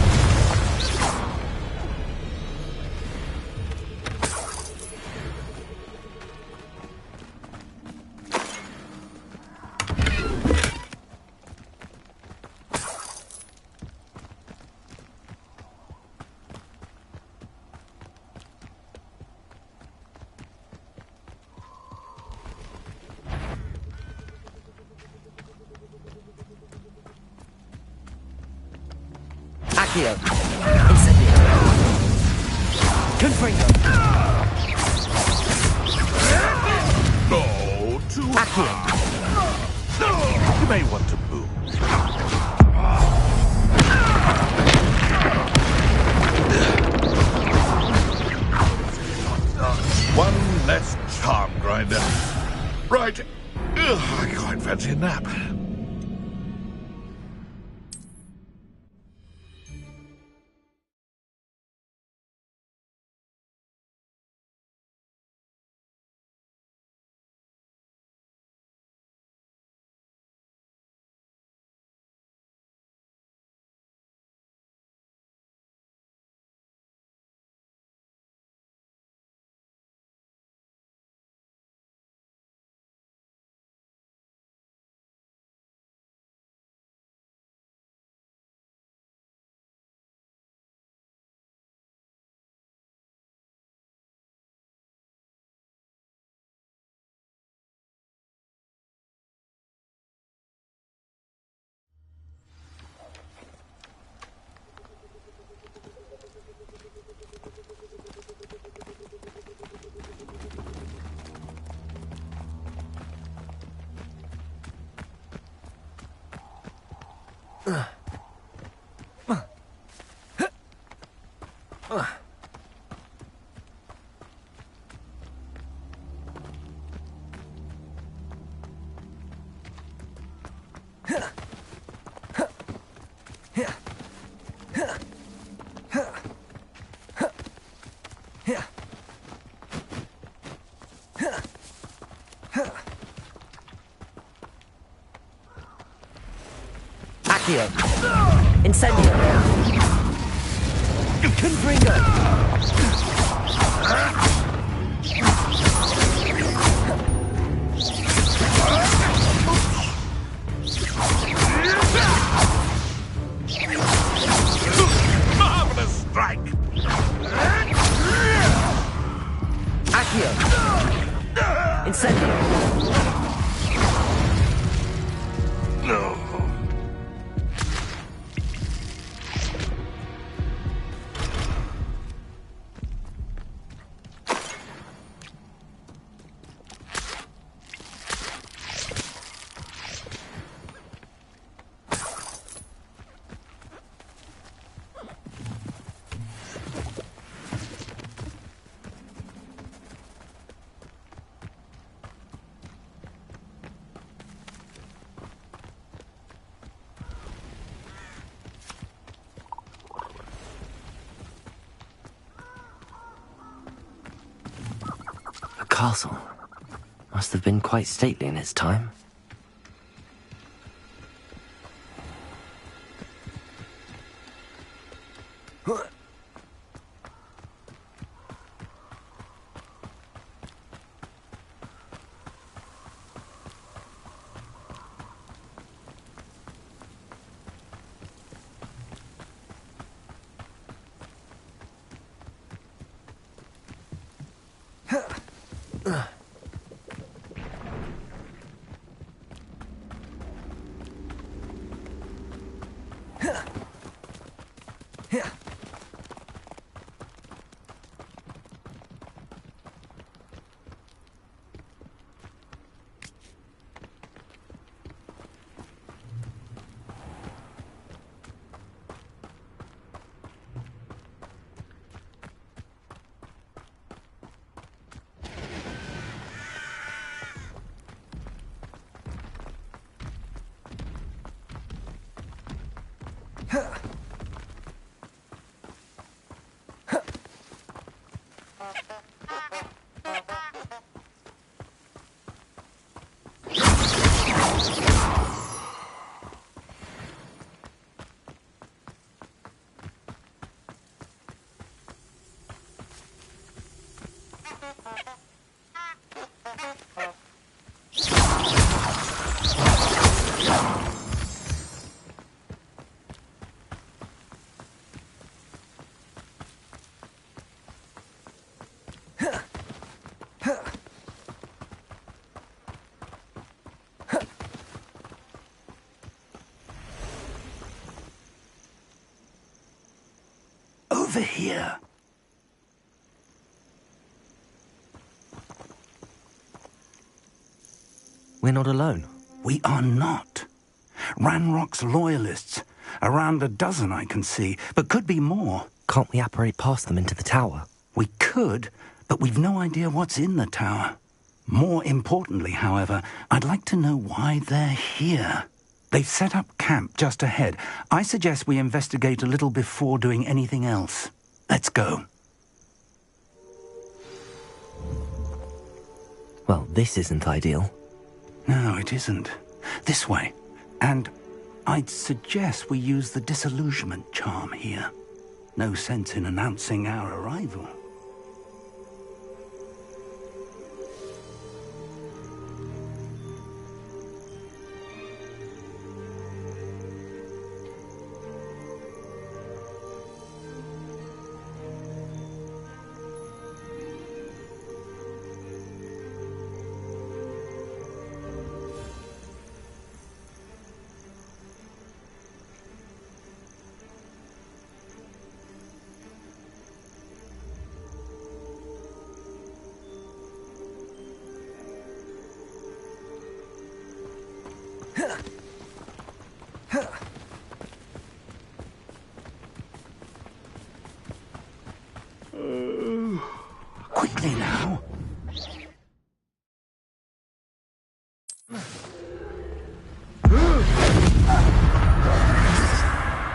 Accio. Incendio. Confringo. No, too Accio. You may want to move. One less charm grinder. Right. I quite fancy a nap. Accio. Incendio. Confringo. Marvelous strike. Accio. Incendio. No. Castle. Must have been quite stately in its time. Over here. We're not alone. We are not. Ranrock's loyalists. Around a dozen I can see, but could be more. Can't we apparate past them into the tower? We could, but we've no idea what's in the tower. More importantly, however, I'd like to know why they're here. They've set up camp just ahead. I suggest we investigate a little before doing anything else. Let's go. Well, this isn't ideal. No, it isn't. This way. And I'd suggest we use the disillusionment charm here. No sense in announcing our arrival. Quickly now.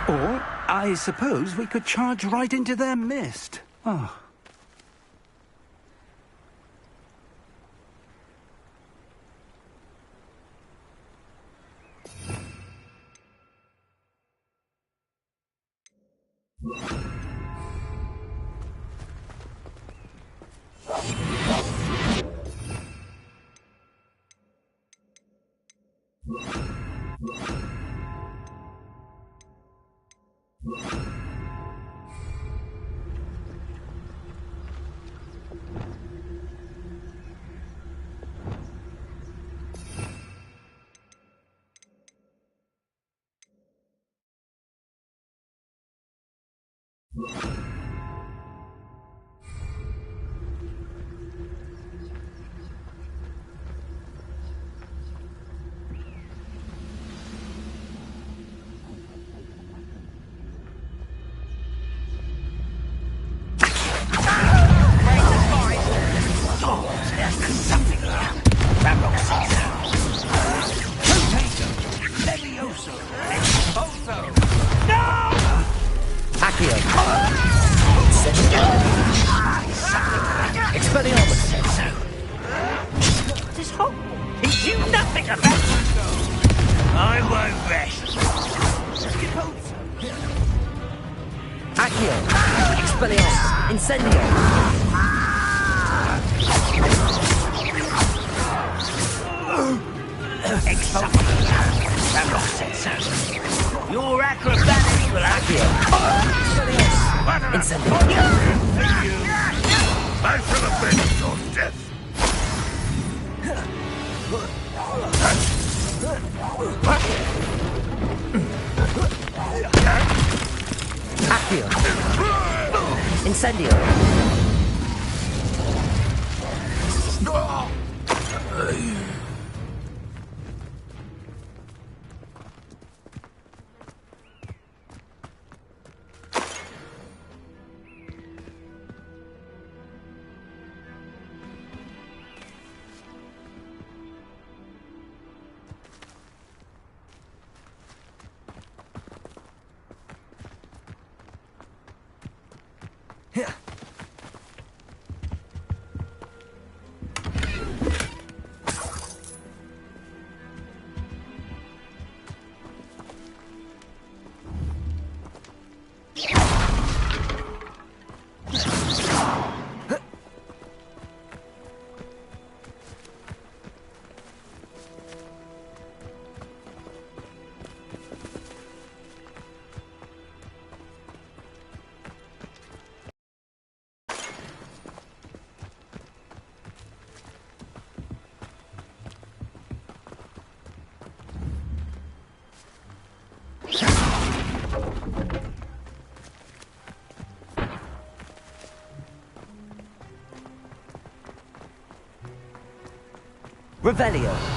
Or, I suppose we could charge right into their mist. Oh. Revelio.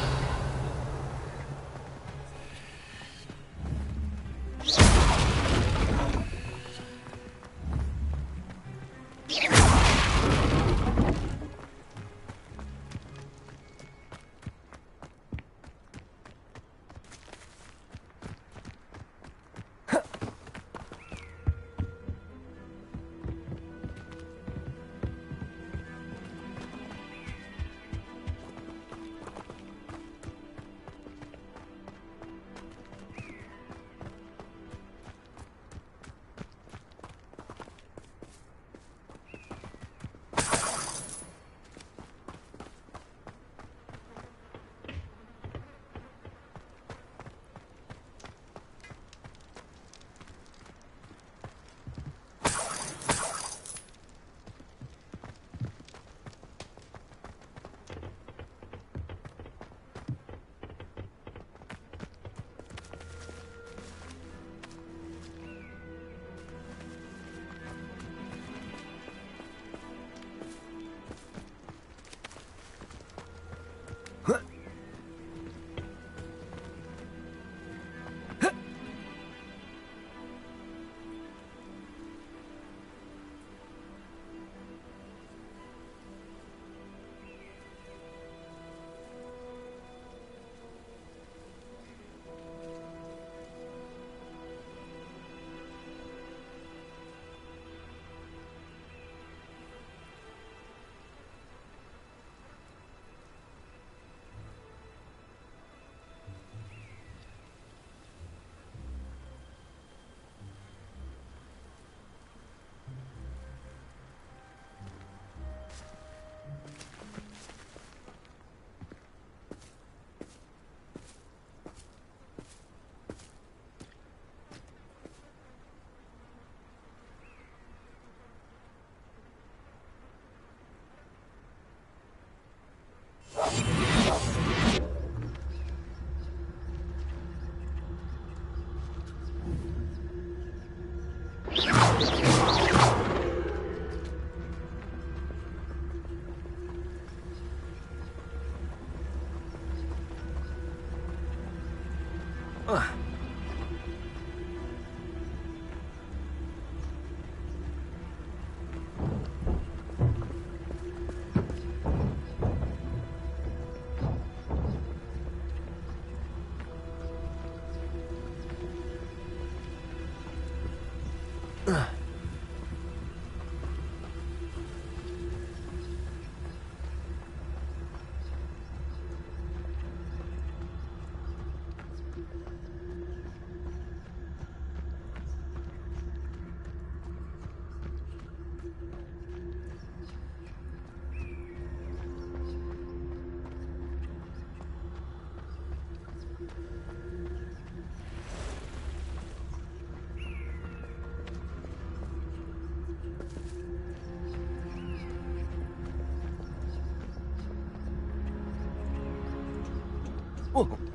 Whoa.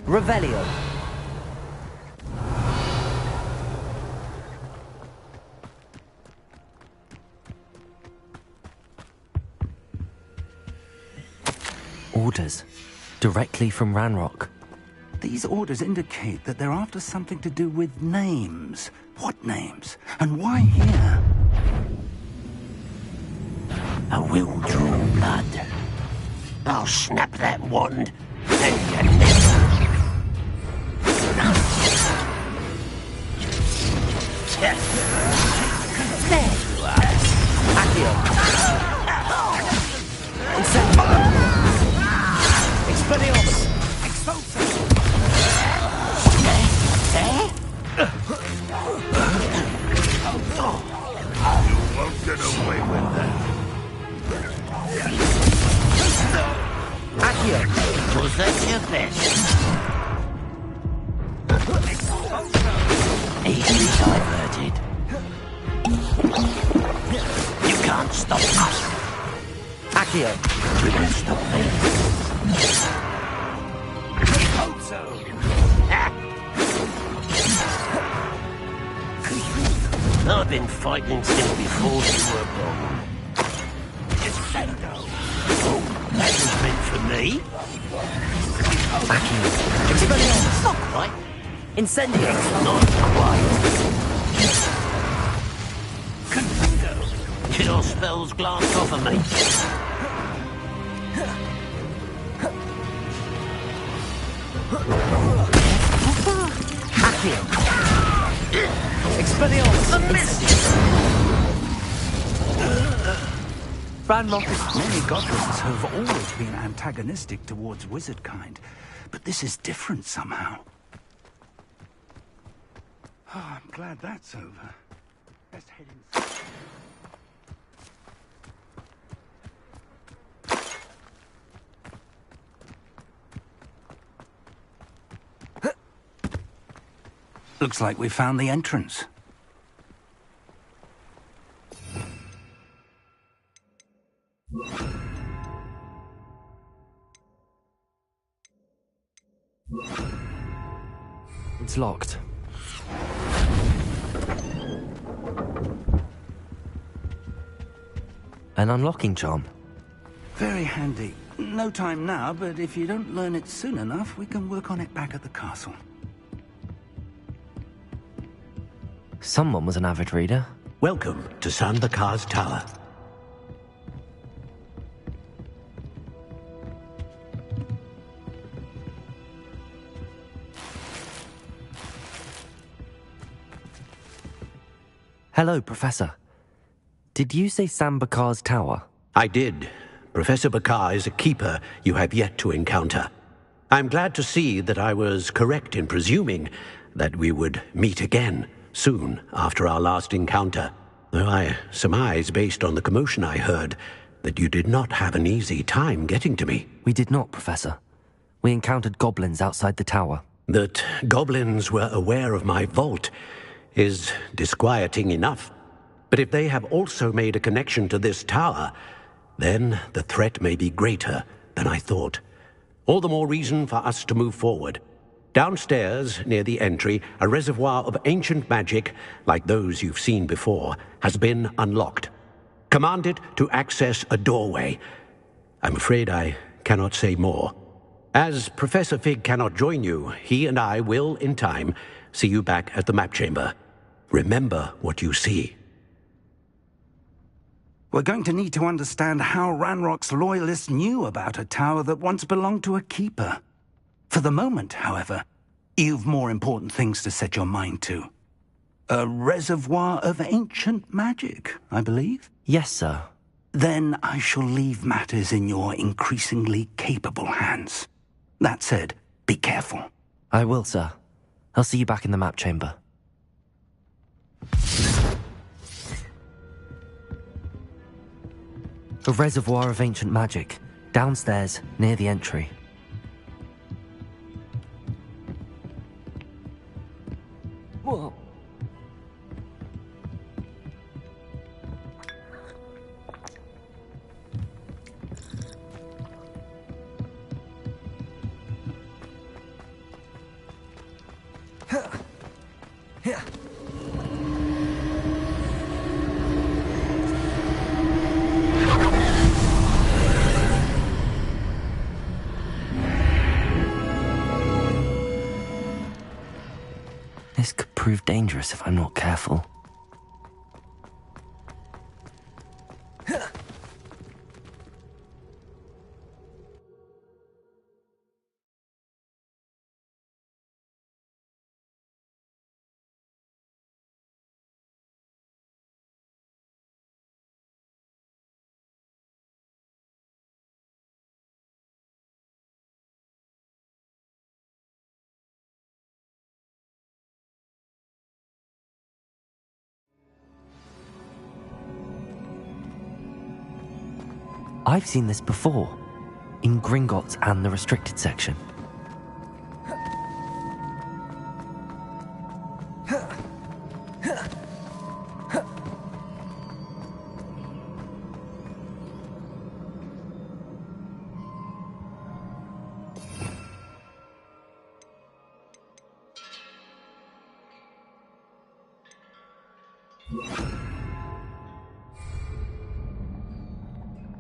Revelio. Orders. Directly from Ranrock. These orders indicate that they're after something to do with names. What names? And why here? A will draw blood. I'll snap that wand, and you never... There you are. Accio. Expelliarmus. You won't get away with that. Accio. Was that your best? Easily diverted. You can't stop us. Accio. You won't stop me. Hope so. I've been fighting since before you were born. Oh, that was meant for me? Accio. Expelliarmus. Not quite. Incendio. Not quite. Get your spells glanced off of me. Accio. Expelliarmus. Ranrock is... Many goblins have always been antagonistic towards wizard kind, but this is different somehow. Oh, I'm glad that's over. Let's head inside. Looks like we found the entrance. It's locked. An unlocking charm. Very handy. No time now, but if you don't learn it soon enough, we can work on it back at the castle. Someone was an avid reader. Welcome to Sambakar's Tower. Hello, Professor. Did you say Sambakar's Tower? I did. Professor Bakar is a keeper you have yet to encounter. I'm glad to see that I was correct in presuming that we would meet again soon after our last encounter, though I surmise, based on the commotion I heard, that you did not have an easy time getting to me. We did not, Professor. We encountered goblins outside the tower. That goblins were aware of my vault is disquieting enough. But if they have also made a connection to this tower, then the threat may be greater than I thought. All the more reason for us to move forward. Downstairs, near the entry, a reservoir of ancient magic, like those you've seen before, has been unlocked. Command it to access a doorway. I'm afraid I cannot say more. As Professor Fig cannot join you, he and I will, in time, see you back at the map chamber. Remember what you see. We're going to need to understand how Ranrock's loyalists knew about a tower that once belonged to a keeper. For the moment, however, you've more important things to set your mind to. A reservoir of ancient magic, I believe? Yes, sir. Then I shall leave matters in your increasingly capable hands. That said, be careful. I will, sir. I'll see you back in the map chamber. A reservoir of ancient magic, downstairs, near the entry. Whoa. This could prove dangerous if I'm not careful. I've seen this before, in Gringotts and the restricted section.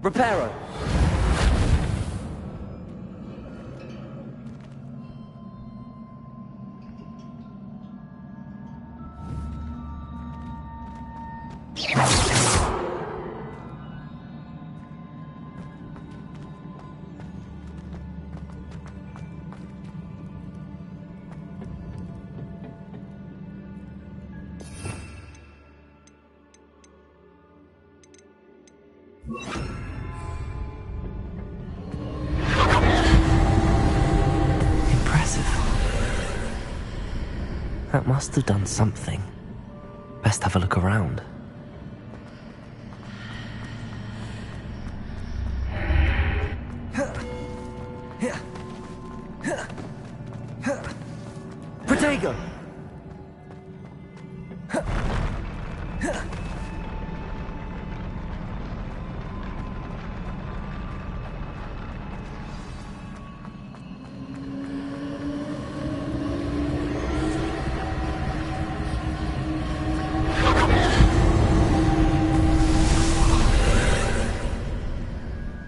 Reparo. That must have done something. Best have a look around. Protego!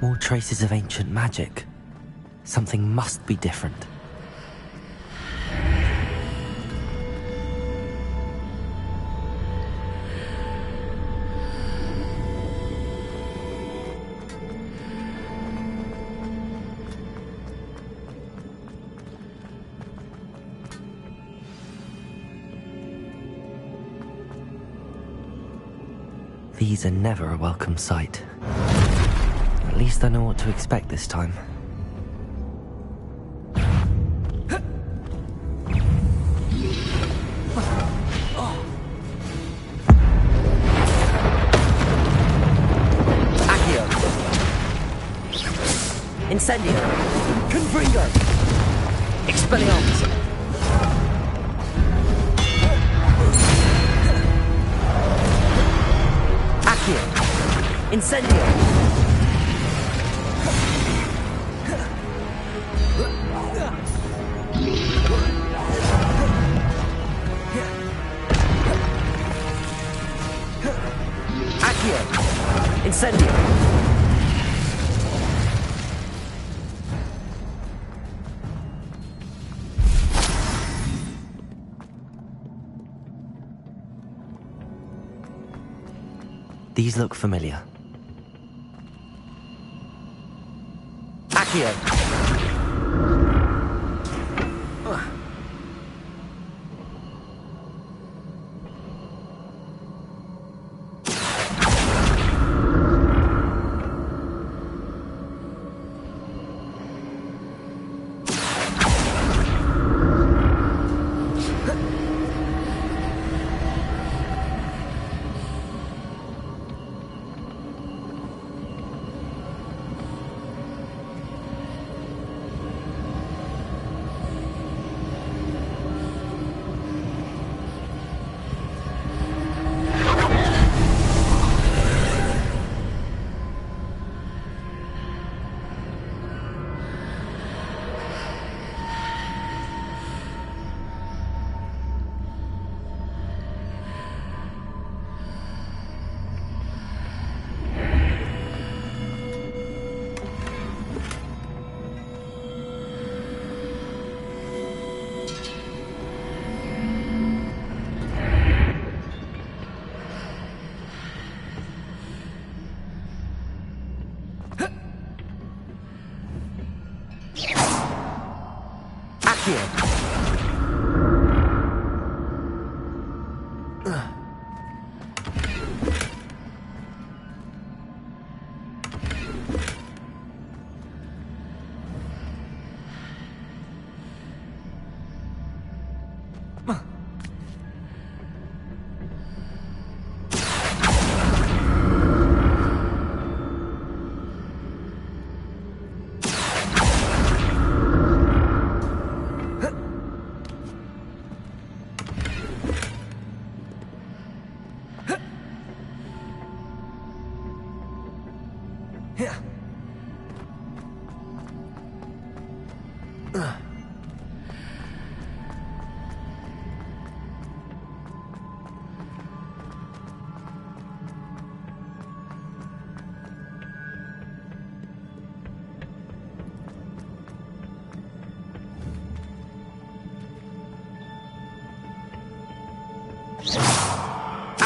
More traces of ancient magic. Something must be different. These are never a welcome sight. At least I know what to expect this time. Accio. Incendio. Confringo. Expelliarmus. Accio. Incendio. Incendio! These look familiar. Accio!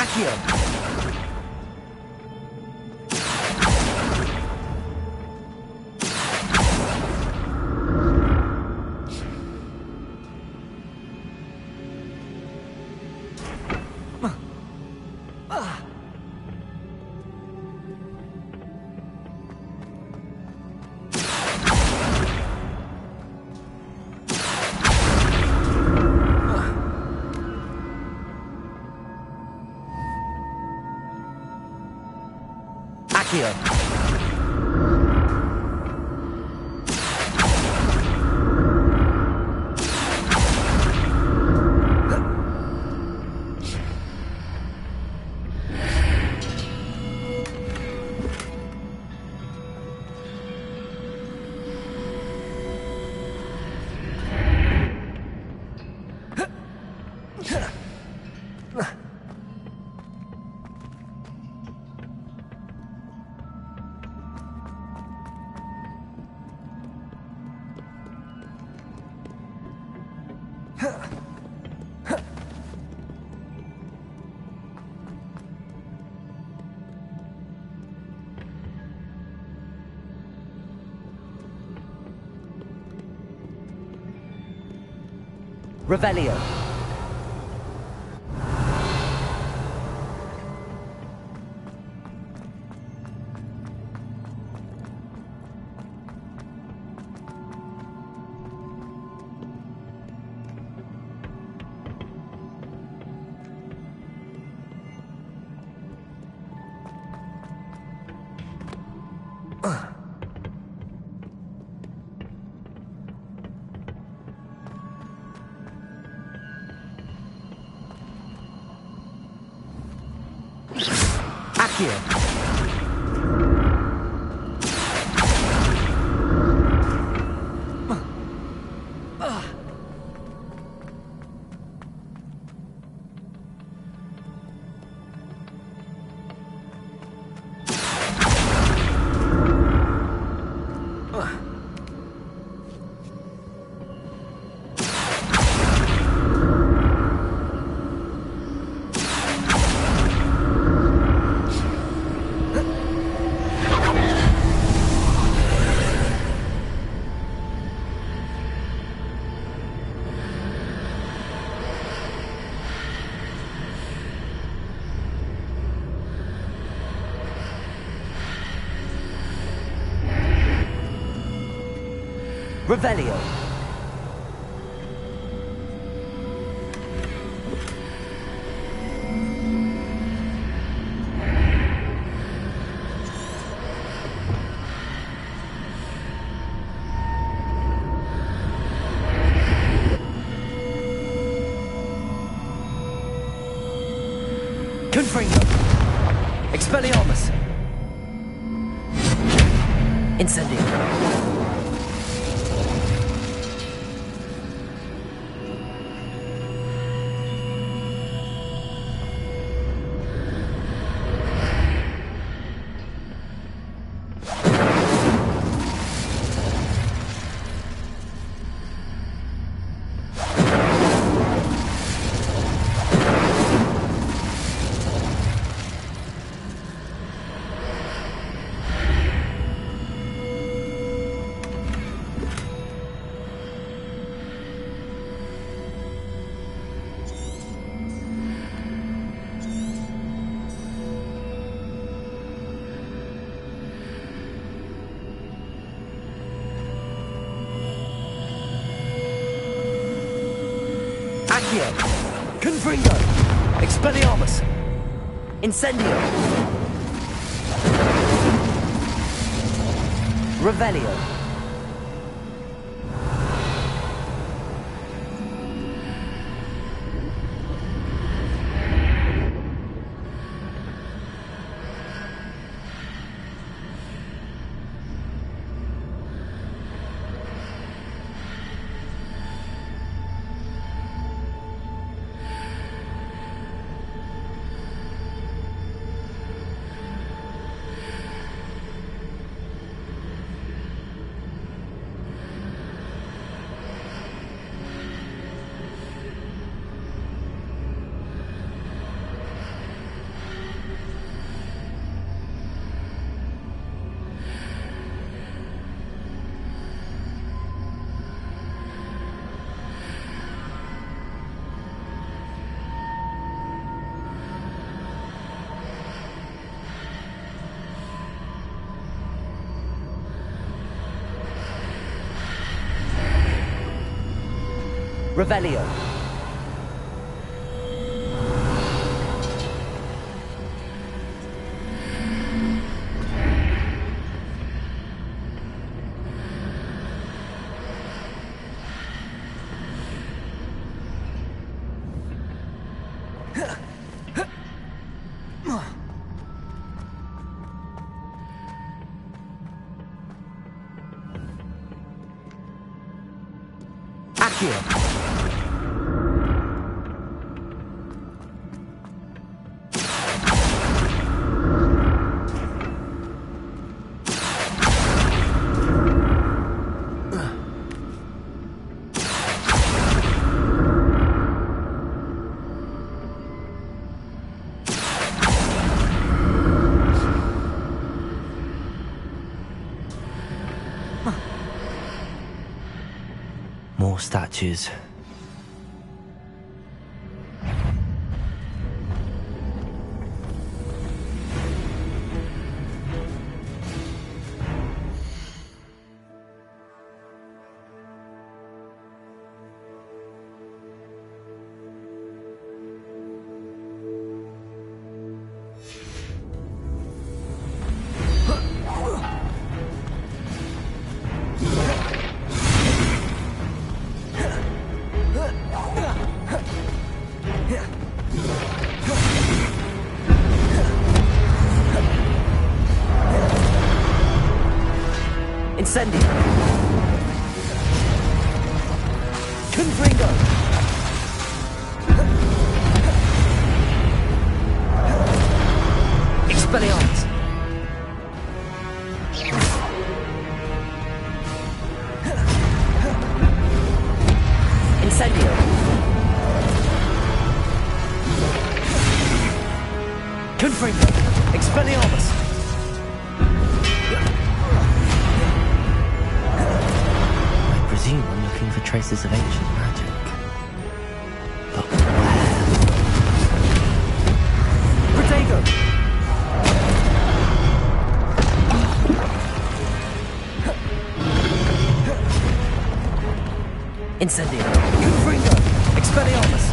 Accio! Accio! Revelio. Accio! Revelio. Confringo. Expelliarmus. Incendio. Accio! Confringo! Expelliarmus! Incendio! Revelio! Revelio. Accio. More statues. Incendio. Confringo. Expelliarmus. Incendio. Confringo. Expelliarmus. I'm looking for traces of ancient magic. But where? Protego! Incendio! Confringo! Expelliarmus!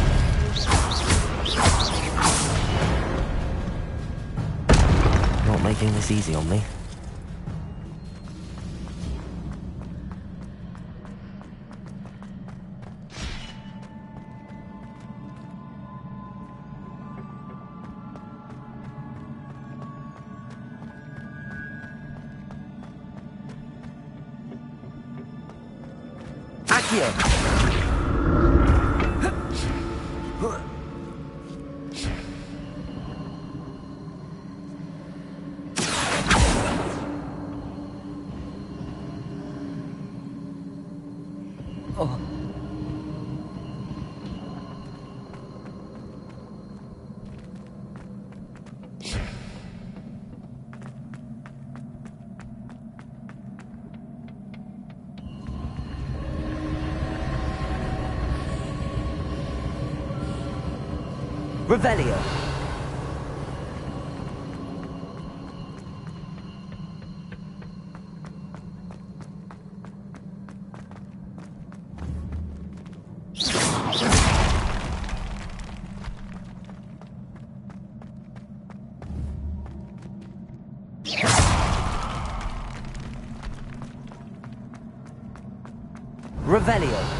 Not making this easy on me. Accio! Oh. Revelio. Revelio.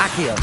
Accio.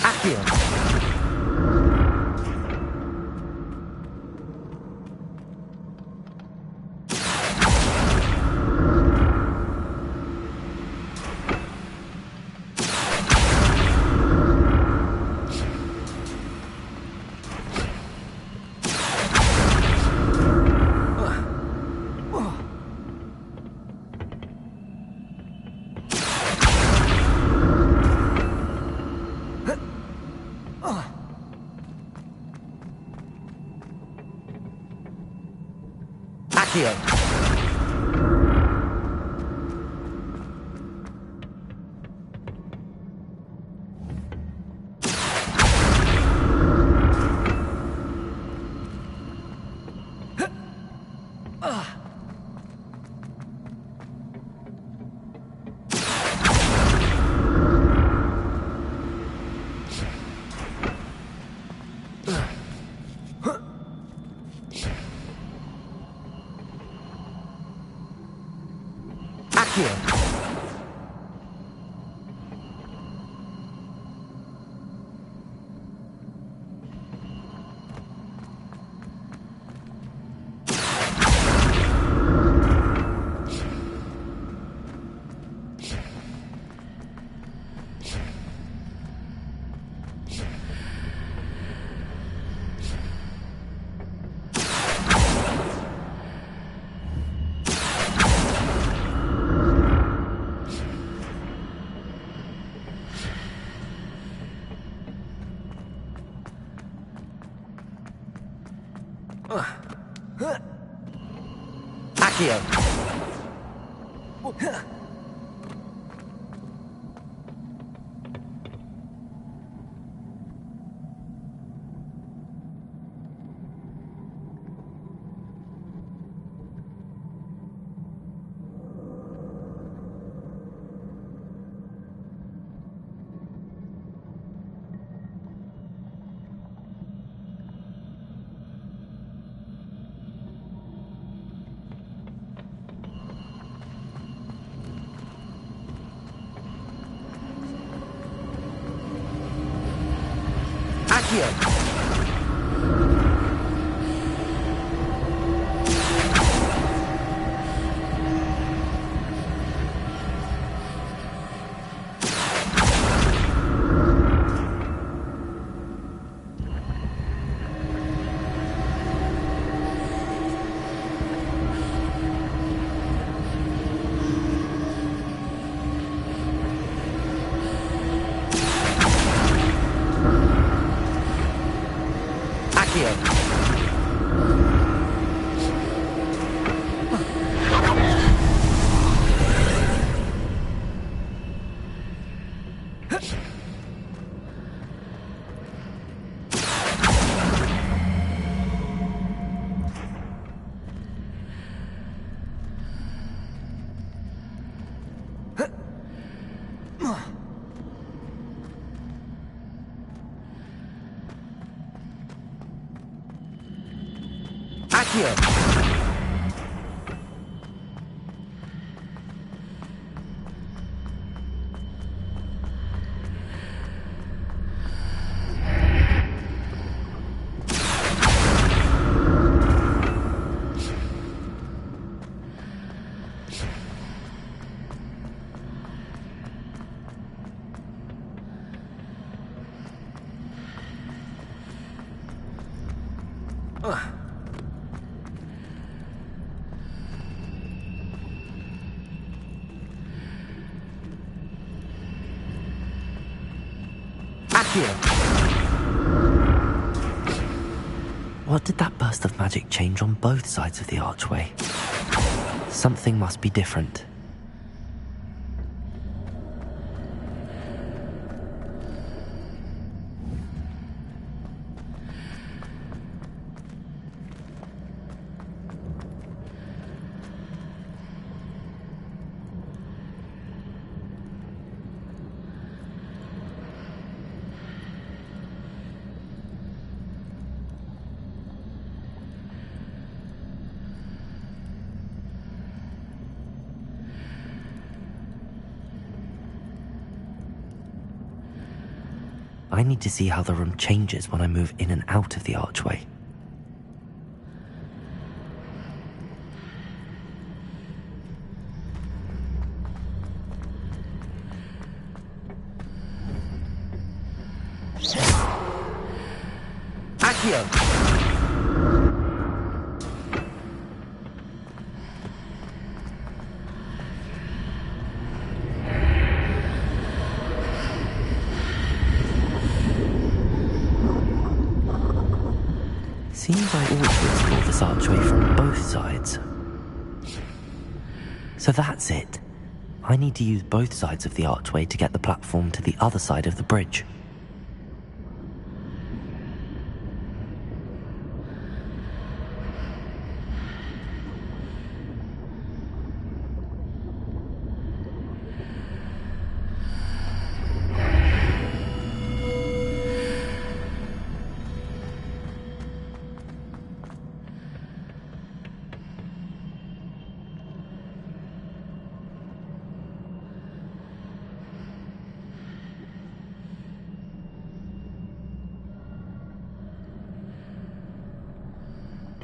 Accio. Accio. Accio. Accio. Accio. What did that burst of magic change on both sides of the archway? Something must be different. I need to see how the room changes when I move in and out of the archway. Seems I ought to explore this archway from both sides. So that's it. I need to use both sides of the archway to get the platform to the other side of the bridge.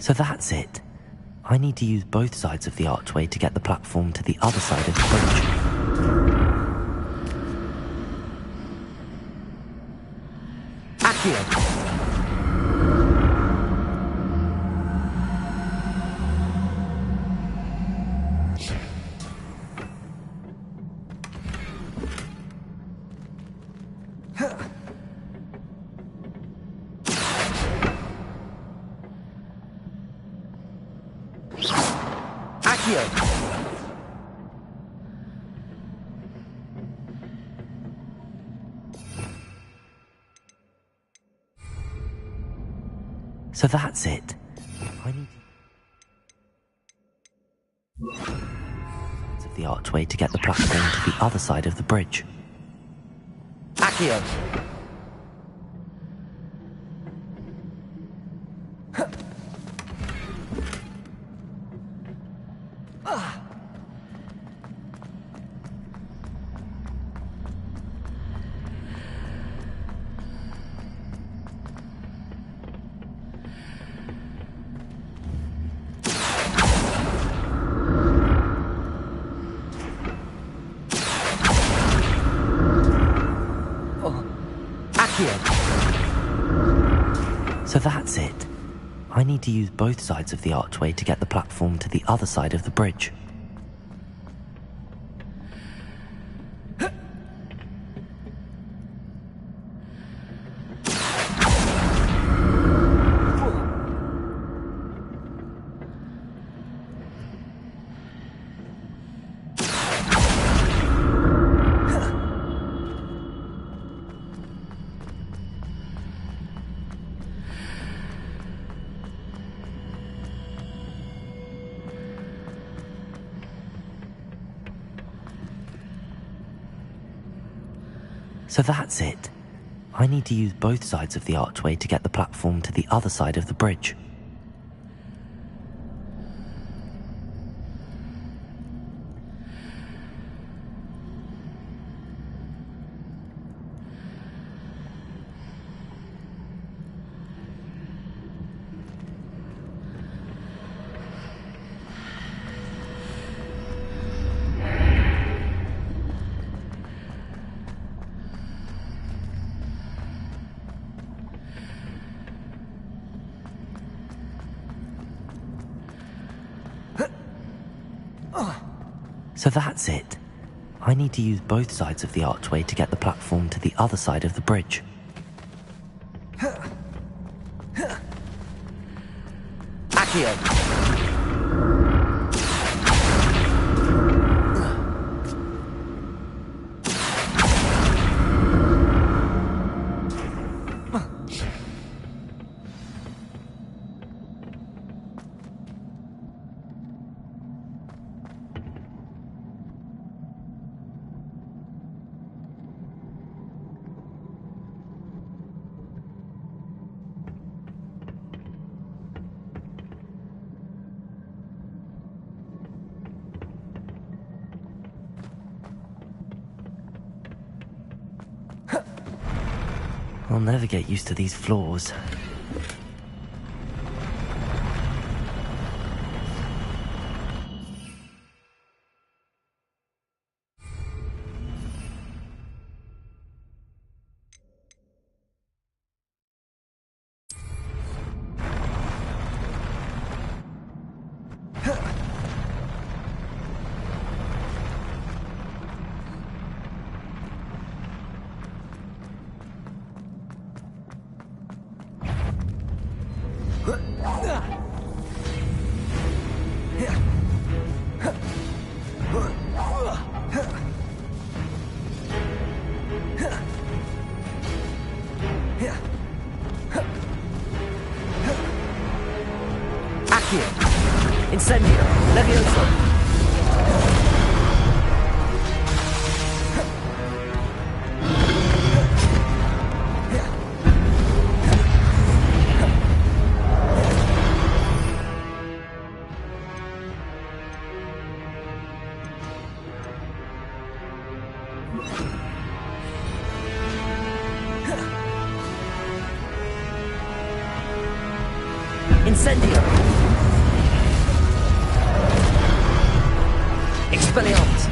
So that's it. I need to use both sides of the archway to get the platform to the other side of the bridge. So that's it. I need sides of the archway to get the platform to the other side of the bridge. So that's it. I need to use both sides of the archway to get the platform to the other side of the bridge. So that's it. I need to use both sides of the archway to get the platform to the other side of the bridge. So that's it. I need to use both sides of the archway to get the platform to the other side of the bridge. Accio! I'll never get used to these floors. Incendio! Levioso! Incendio! Expelliarmus!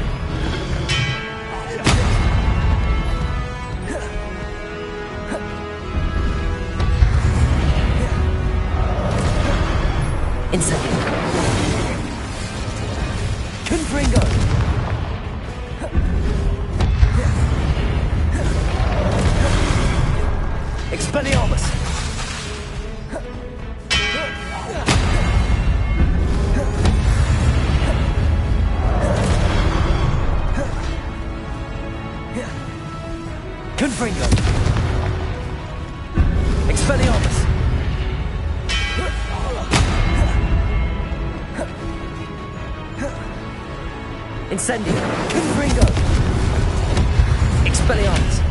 Incendio! Confringo! Expelliarmus! Confringo! Expelliarmus! Incendio! Confringo! Expelliarmus!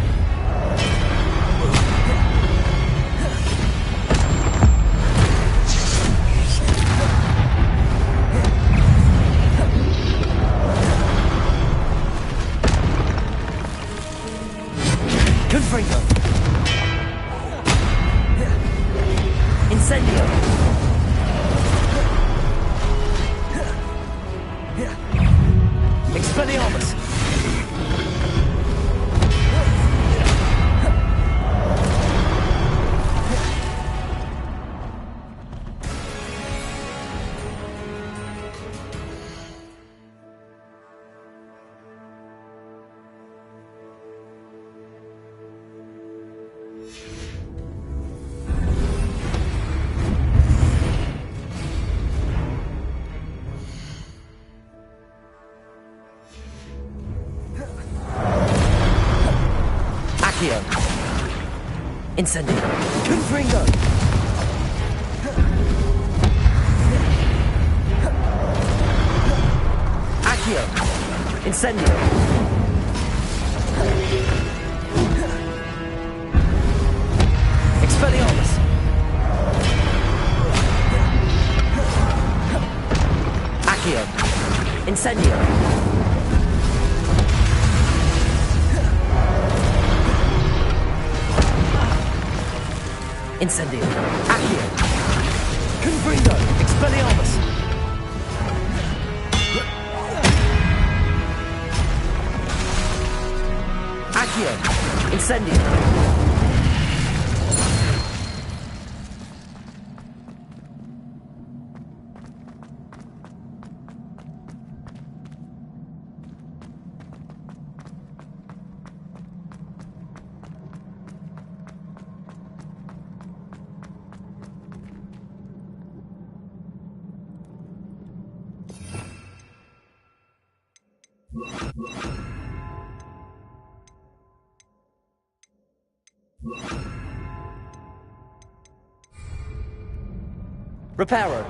Confringo! Incendio! Expelliarmus! Incendio! Confringo! Accio! Incendio! Incendio. Incendio. Accio. Confringo. Expelliarmus. Accio. Incendio. Reparo.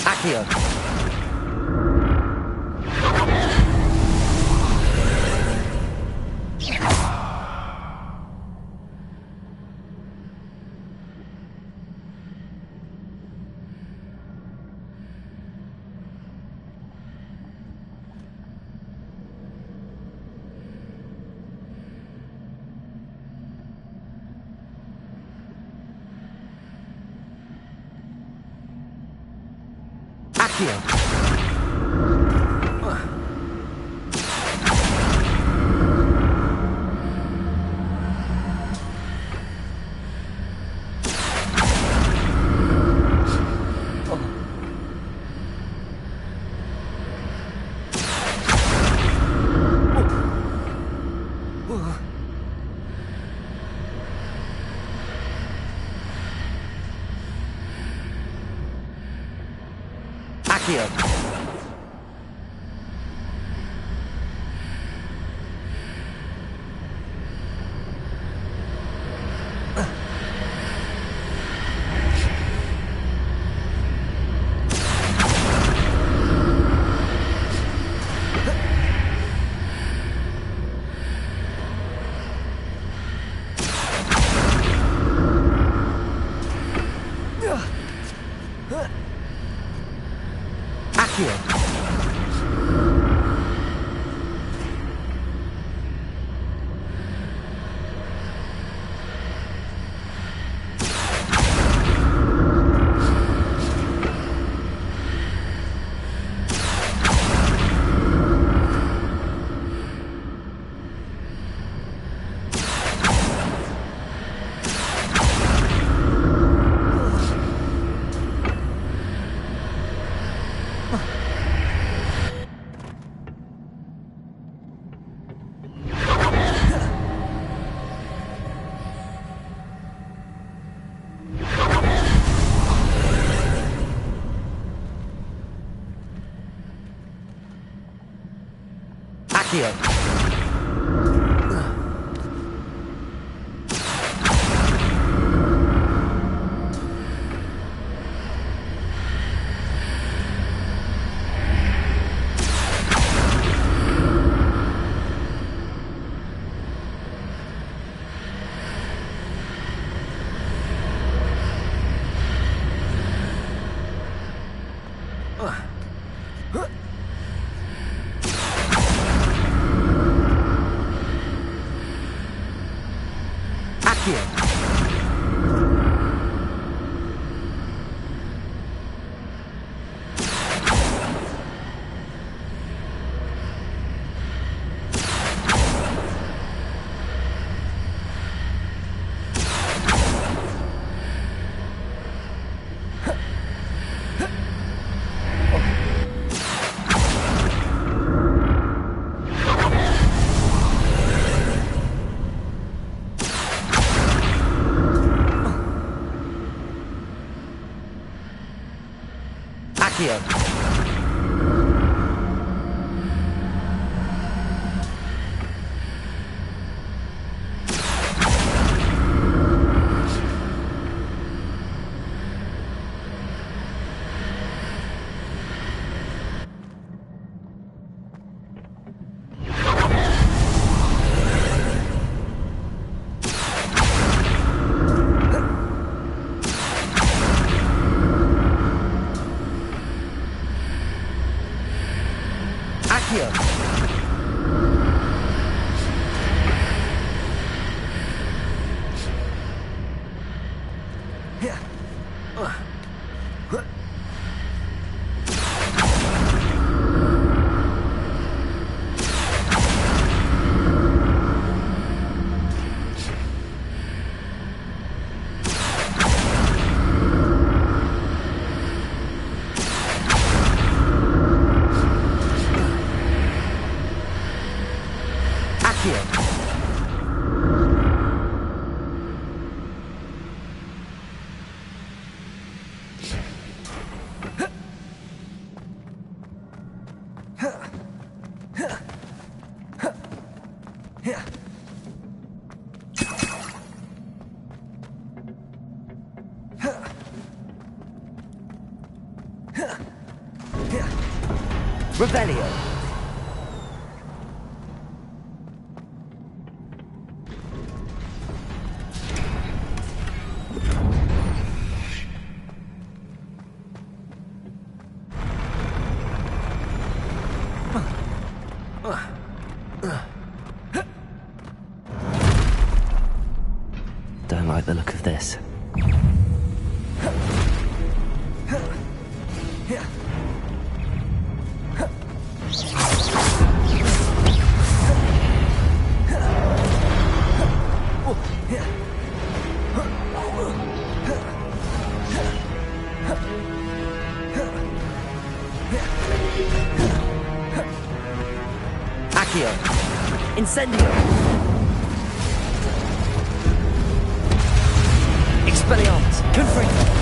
Accio. Accio. Accio. Accio. Revelio. Don't like the look of this. Accio. Incendio. Expelliarmus. Confringo.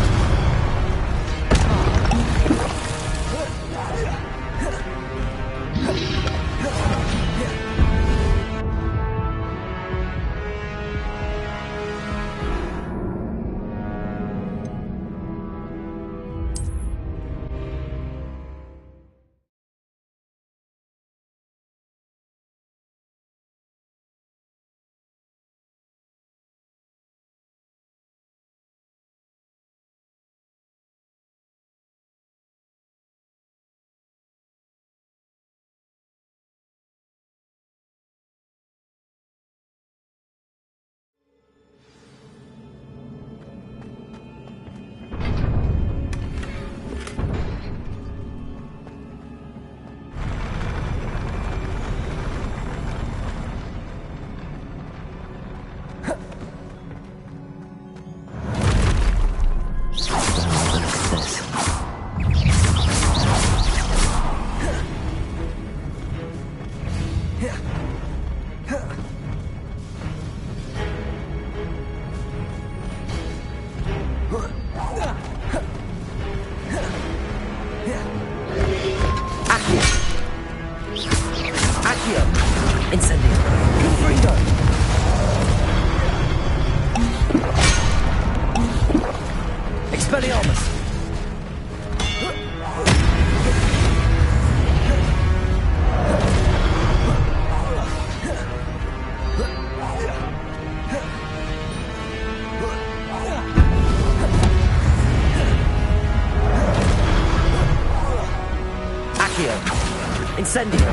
Incendio.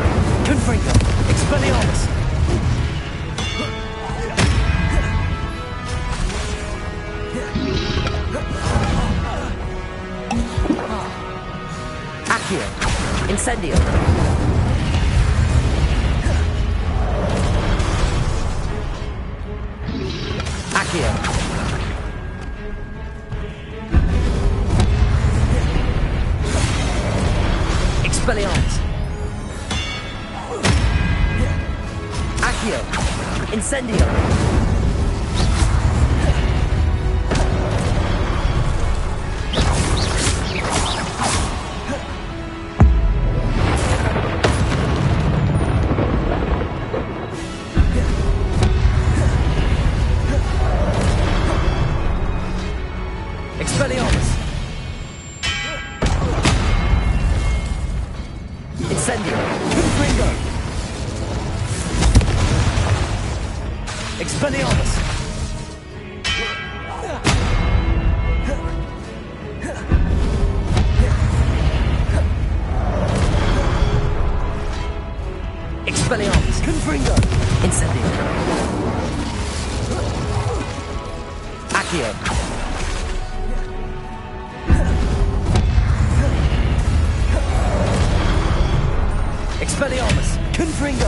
Confringo. Expelliarmus. Accio. Incendio. Accio. Expelliarmus. Accio. Incendio. Expelliarmus. Incendio. Confringo. Expelliarmus. Expelliarmus. Confringo. Incendio. Accio. Expelliarmus. Confringo.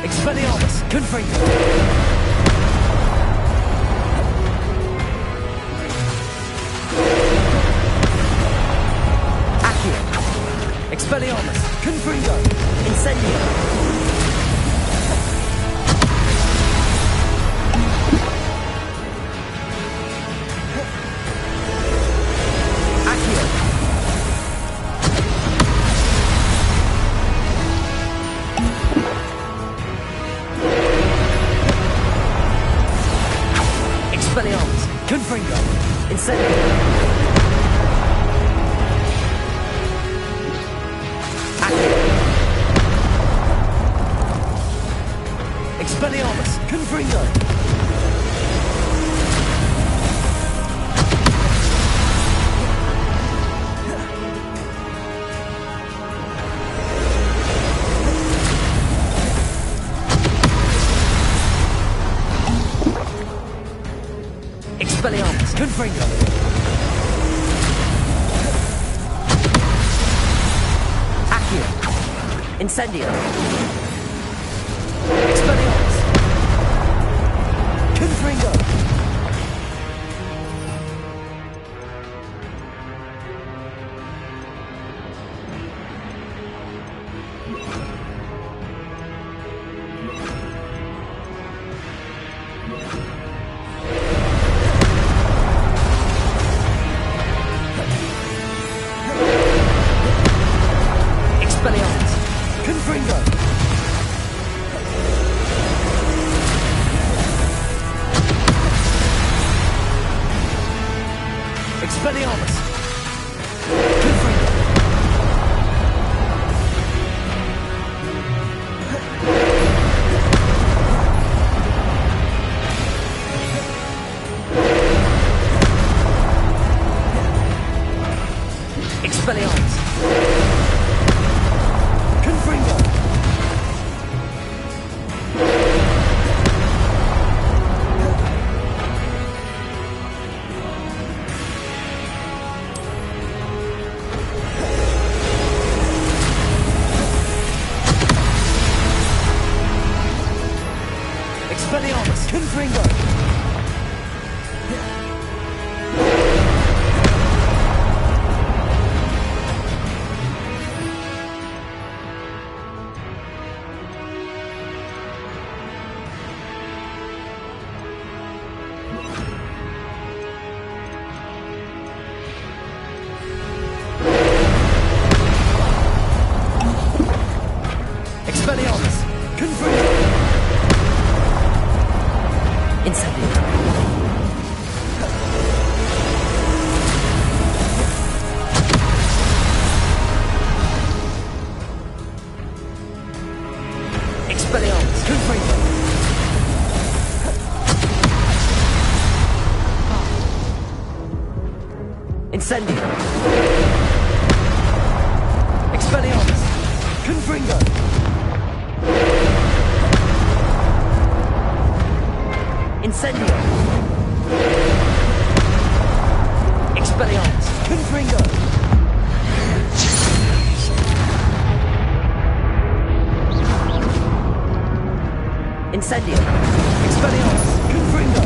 Expelliarmus. Confringo. Expelliarmus. Confringo. Incendio. Accio. Expelliarmus. Confringo. Incendio. Expelliarmus. Confringo. Expelliarmus. Confringo. Accio. Incendio. Expelliarmus. Confringo. Expelliarmus. Confringo. Expelliarmus. Confringo. Expelliarmus. Confringo. Expelliarmus. Confringo. Expelliarmus. Confringo. Expelliarmus! Confringo! Incendio! Expelliarmus! Confringo! Incendio! Expelliarmus! Confringo!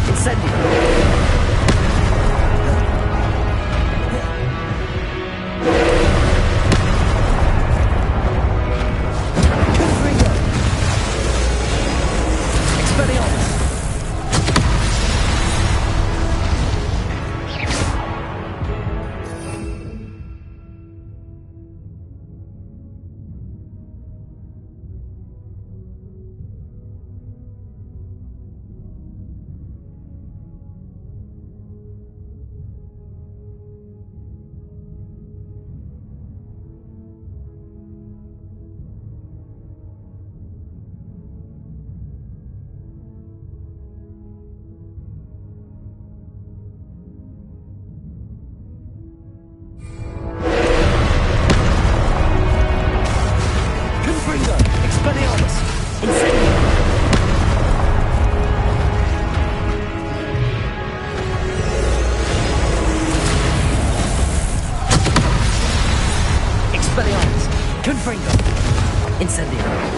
Expelliarmus! Confringo! Incendio!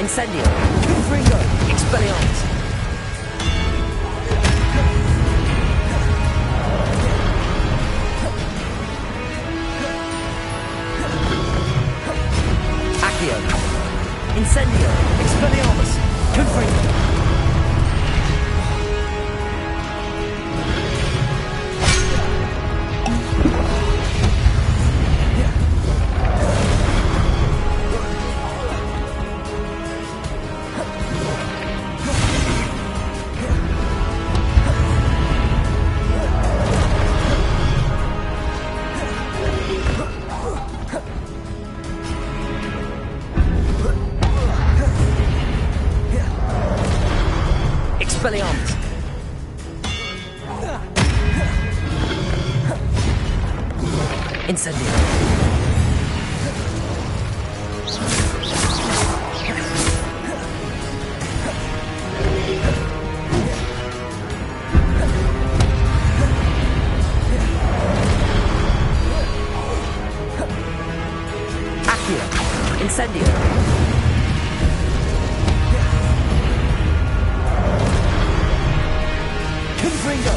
Incendio! Confringo! Expelliarmus! Accio! Incendio! Expelliarmus! Confringo! Incendio. Accio. Incendio. Confringo!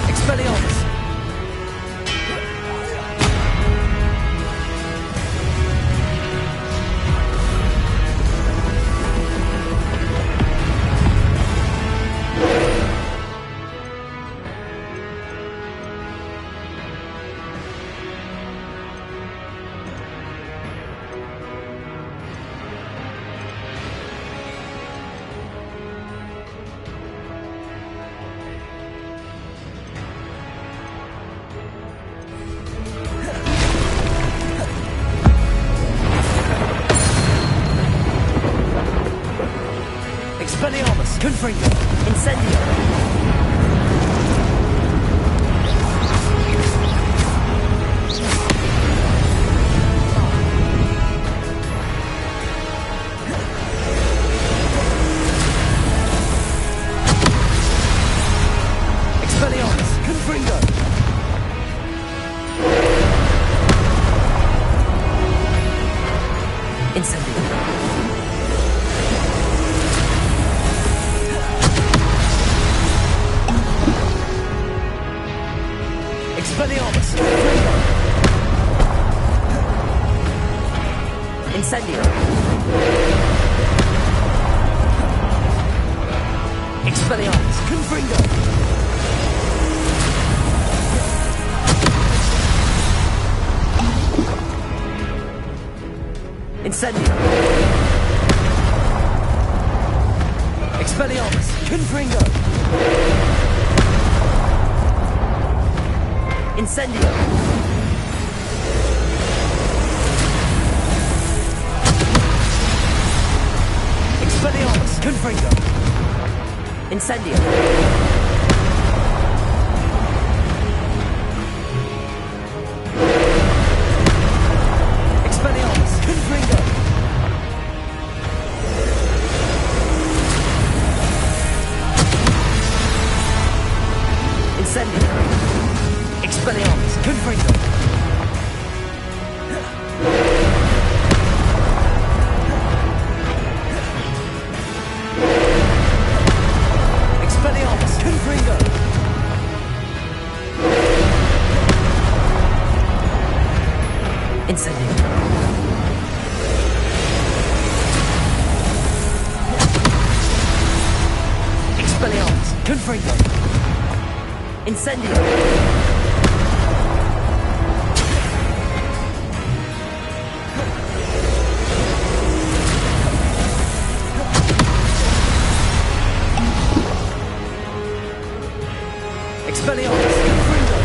Expelliarmus! Expelliarmus! Confringo! Incendio! Expelliarmus! Confringo! Incendio! Expelliarmus! Incendio! Expelliarmus! Confringo! Incendio! Expelliarmus! Confringo! Incendio! Expelliarmus! Confringo! Incendio! Expelliarmus! Confringo! Incendio! Expelliarmus! Confringo! Expelliarmus! Confringo! Incendio! Expelliarmus! Confringo! Incendio! Expelliarmus! Confringo!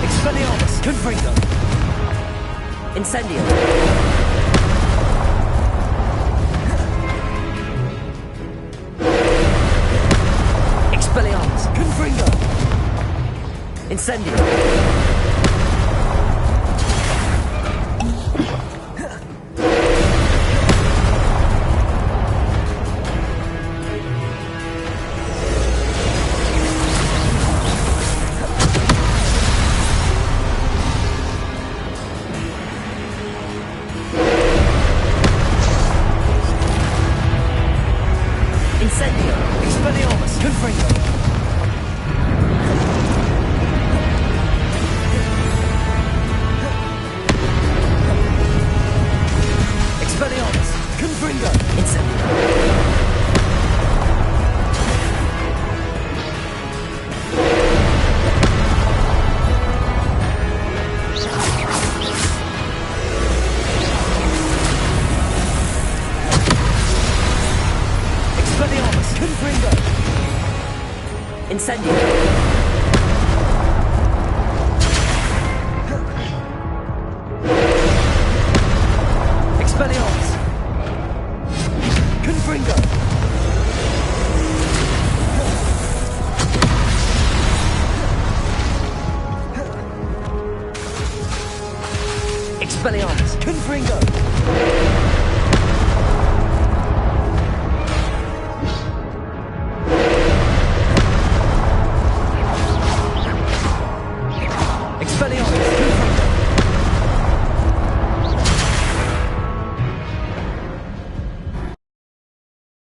Expelliarmus! Confringo! Incendio! Expelliarmus! Confringo! Incendio! Incendio! Expelliarmus! Confringo! Expelliarmus! Confringo! Incendio! Incendio. Expelliarmus. Confringo. Expelliarmus. Confringo.